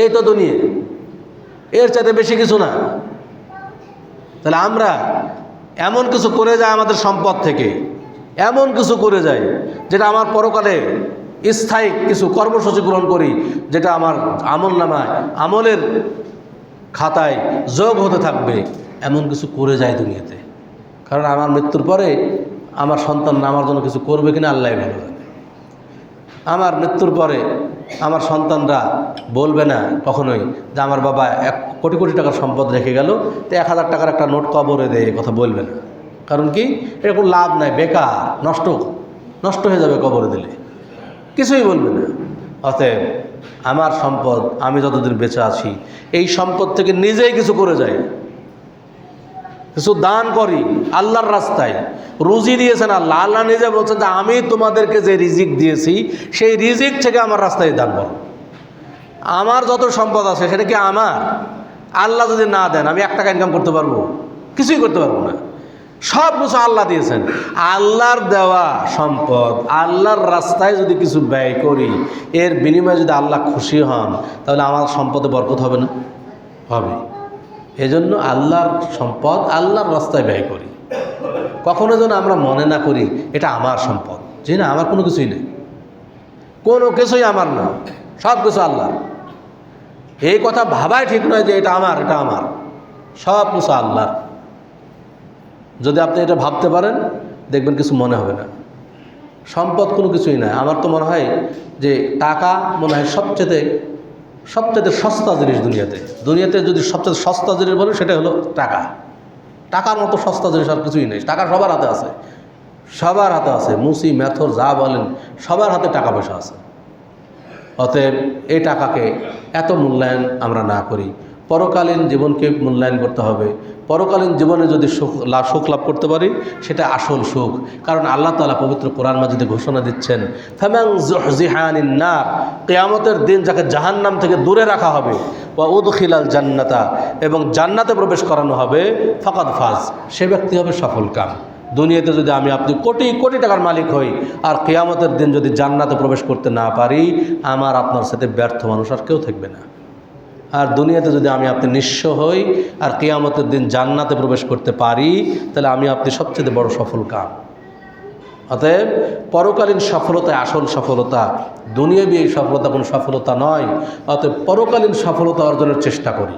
এই তো দুনিয়া, এর চাইতে বেশি কিছু না। তাহলে আমরা এমন কিছু করে যাই আমাদের সম্পদ থেকে, এমন কিছু করে যাই যেটা আমার পরকালে স্থায়ী কিছু কর্মসূচি গ্রহণ করি, যেটা আমার আমল নামায় আমলের খাতায় যোগ হতে থাকবে, এমন কিছু করে যায় দুনিয়াতে। কারণ আমার মৃত্যুর পরে আমার সন্তান আমার জন্য কিছু করবে কিনা আল্লাহই ভালো জানে। আমার মৃত্যুর পরে আমার সন্তানরা বলবে না কখনোই যে আমার বাবা 1 কোটি কোটি টাকার সম্পদ রেখে গেল, তো 1000 টাকার একটা নোট কবরে দেয়, কথা বলবে না। কারণ কি, এটা কোনো লাভ নাই, বেকার, নষ্ট হয়ে যাবে কবরে দিলে, কিছুই বলবে না। অতএব আমার সম্পদ, আমি যতদিন বেঁচে আছি এই সম্পদ থেকে নিজেই কিছু করে যাই, কিছু দান করি আল্লাহর রাস্তায়। রুজি দিয়েছেন আল্লাহ, আল্লাহ নিজে বলছেন যে আমি তোমাদেরকে যে রিজিক দিয়েছি সেই রিজিক থেকে আমার রাস্তায় দান করো। আমার যত সম্পদ আছে সেটা কি আমার? আল্লাহ যদি না দেন আমি 1 টাকা ইনকাম করতে পারবো? কিছুই করতে পারবো না। সব কিছু আল্লাহ দিয়েছেন। আল্লাহর দেওয়া সম্পদ আল্লাহর রাস্তায় যদি কিছু ব্যয় করি, এর বিনিময়ে যদি আল্লাহ খুশি হন, তাহলে আমার সম্পদে বরকত হবে না? হবে। এজন্য আল্লাহর সম্পদ আল্লাহর রাস্তায় ব্যয় করি। কখনো যেন আমরা মনে না করি এটা আমার সম্পদ, জি না, আমার কোনো কিছুই নেই, কোনো কিছুই আমার না, সব কিছু আল্লাহর। এই কথা ভাবাই ঠিক নয় যে এটা আমার, এটা আমার, সব কিছু আল্লাহর। যদি আপনি এটা ভাবতে পারেন দেখবেন কিছু মনে হবে না। সম্পদ কোনো কিছুই না। আমার তো মনে হয় যে টাকা মনে হয় সবচেয়ে সস্তা জিনিস দুনিয়াতে যদি সবচেয়ে সস্তা জিনিস বলে সেটা হলো টাকা। টাকার মতো সস্তা জিনিস আর কিছুই নেই। টাকা সবার হাতে আছে, সবার হাতে আছে, মুসি মেথর যা বলেন সবার হাতে টাকা পয়সা আছে। অতএব এই টাকাকে এত মূল্যায়ন আমরা না করি, পরকালীন জীবনকে মূল্যায়ন করতে হবে। পরকালীন জীবনে যদি সুখ লাভ করতে পারি সেটা আসল সুখ। কারণ আল্লাহ তাআলা পবিত্র কোরআন মাজিদে ঘোষণা দিচ্ছেন, ফামান যুহজিহা আনিন নার, কিয়ামতের দিন যাকে জাহান্নাম থেকে দূরে রাখা হবে, ওয়া উদখিলাল জান্নাতা, এবং জান্নাতে প্রবেশ করানো হবে, ফাকাদ ফাজ, সে ব্যক্তি হবে সফল কাম। দুনিয়াতে যদি আমি আপনি কোটি কোটি টাকার মালিক হই আর কিয়ামতের দিন যদি জান্নাতে প্রবেশ করতে না পারি, আমার আপনার সাথে ব্যর্থ মানুষ আর কেউ থাকবে না। আর দুনিয়াতে যদি আমি আপনি নিঃস্ব হই আর কিয়ামতের দিন জান্নাতে প্রবেশ করতে পারি, তাহলে আমি আপনি সবচেয়ে বড় সফল কাম। অতএব পরকালীন সফলতায় আসল সফলতা, দুনিয়াবী এই সফলতা কোনো সফলতা নয়। অতএব পরকালীন সফলতা অর্জনের চেষ্টা করি।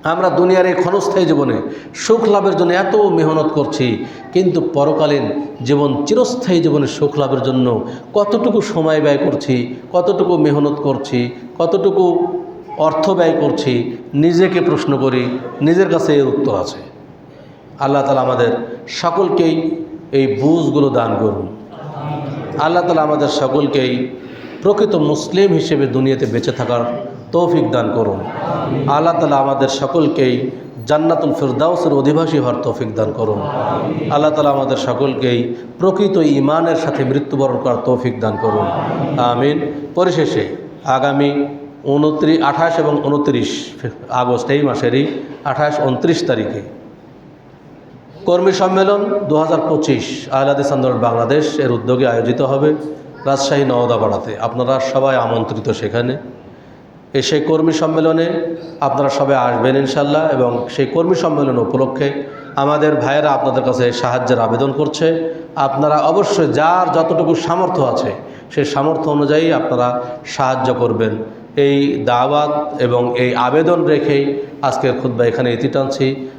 আমরা দুনিয়ার এই ক্ষণস্থায়ী জীবনে সুখ লাভের জন্য এত মেহনত করছি, কিন্তু পরকালীন জীবন চিরস্থায়ী জীবনে সুখ লাভের জন্য কতটুকু সময় ব্যয় করছি, কতটুকু মেহনত করছি, কতটুকু অর্থ ব্যয় করছি, নিজেকে প্রশ্ন করি, নিজের কাছে এর উত্তর আছে। আল্লাহ তাআলা আমাদের সকলকেই এই বুঝগুলো দান করুন। আল্লাহ তাআলা আমাদের সকলকেই প্রকৃত মুসলিম হিসেবে দুনিয়াতে বেঁচে থাকার তৌফিক দান করুন। আল্লাহ তাআলা আমাদের সকলকেই জান্নাতুল ফিরদাউসের অধিবাসী হওয়ার তৌফিক দান করুন। আল্লাহ তাআলা আমাদের সকলকেই প্রকৃত ঈমানের সাথে মৃত্যুবরণ করার তৌফিক দান করুন। আমিন। পরিশেষে আগামী 28 এবং 29 আগস্ট, এই মাসেরই 28, 29 তারিখে কর্মী সম্মেলন 2025 আহলে হাদিস আন্দোলন বাংলাদেশ এর উদ্যোগে আয়োজিত হবে রাজশাহী নওদাপাড়াতে। আপনারা সবাই আমন্ত্রিত সেখানে। সেই কর্মী সম্মেলনে আপনারা সবাই আসবেন ইনশাল্লাহ। এবং সেই কর্মী সম্মেলন উপলক্ষে আমাদের ভাইয়েরা আপনাদের কাছে সাহায্যের আবেদন করছে। আপনারা অবশ্যই যার যতটুকু সামর্থ্য আছে সেই সামর্থ্য অনুযায়ী আপনারা সাহায্য করবেন। এই দাওয়াত এবং এই আবেদন রেখেই আজকের খুতবা এখানে ইতি টানছি।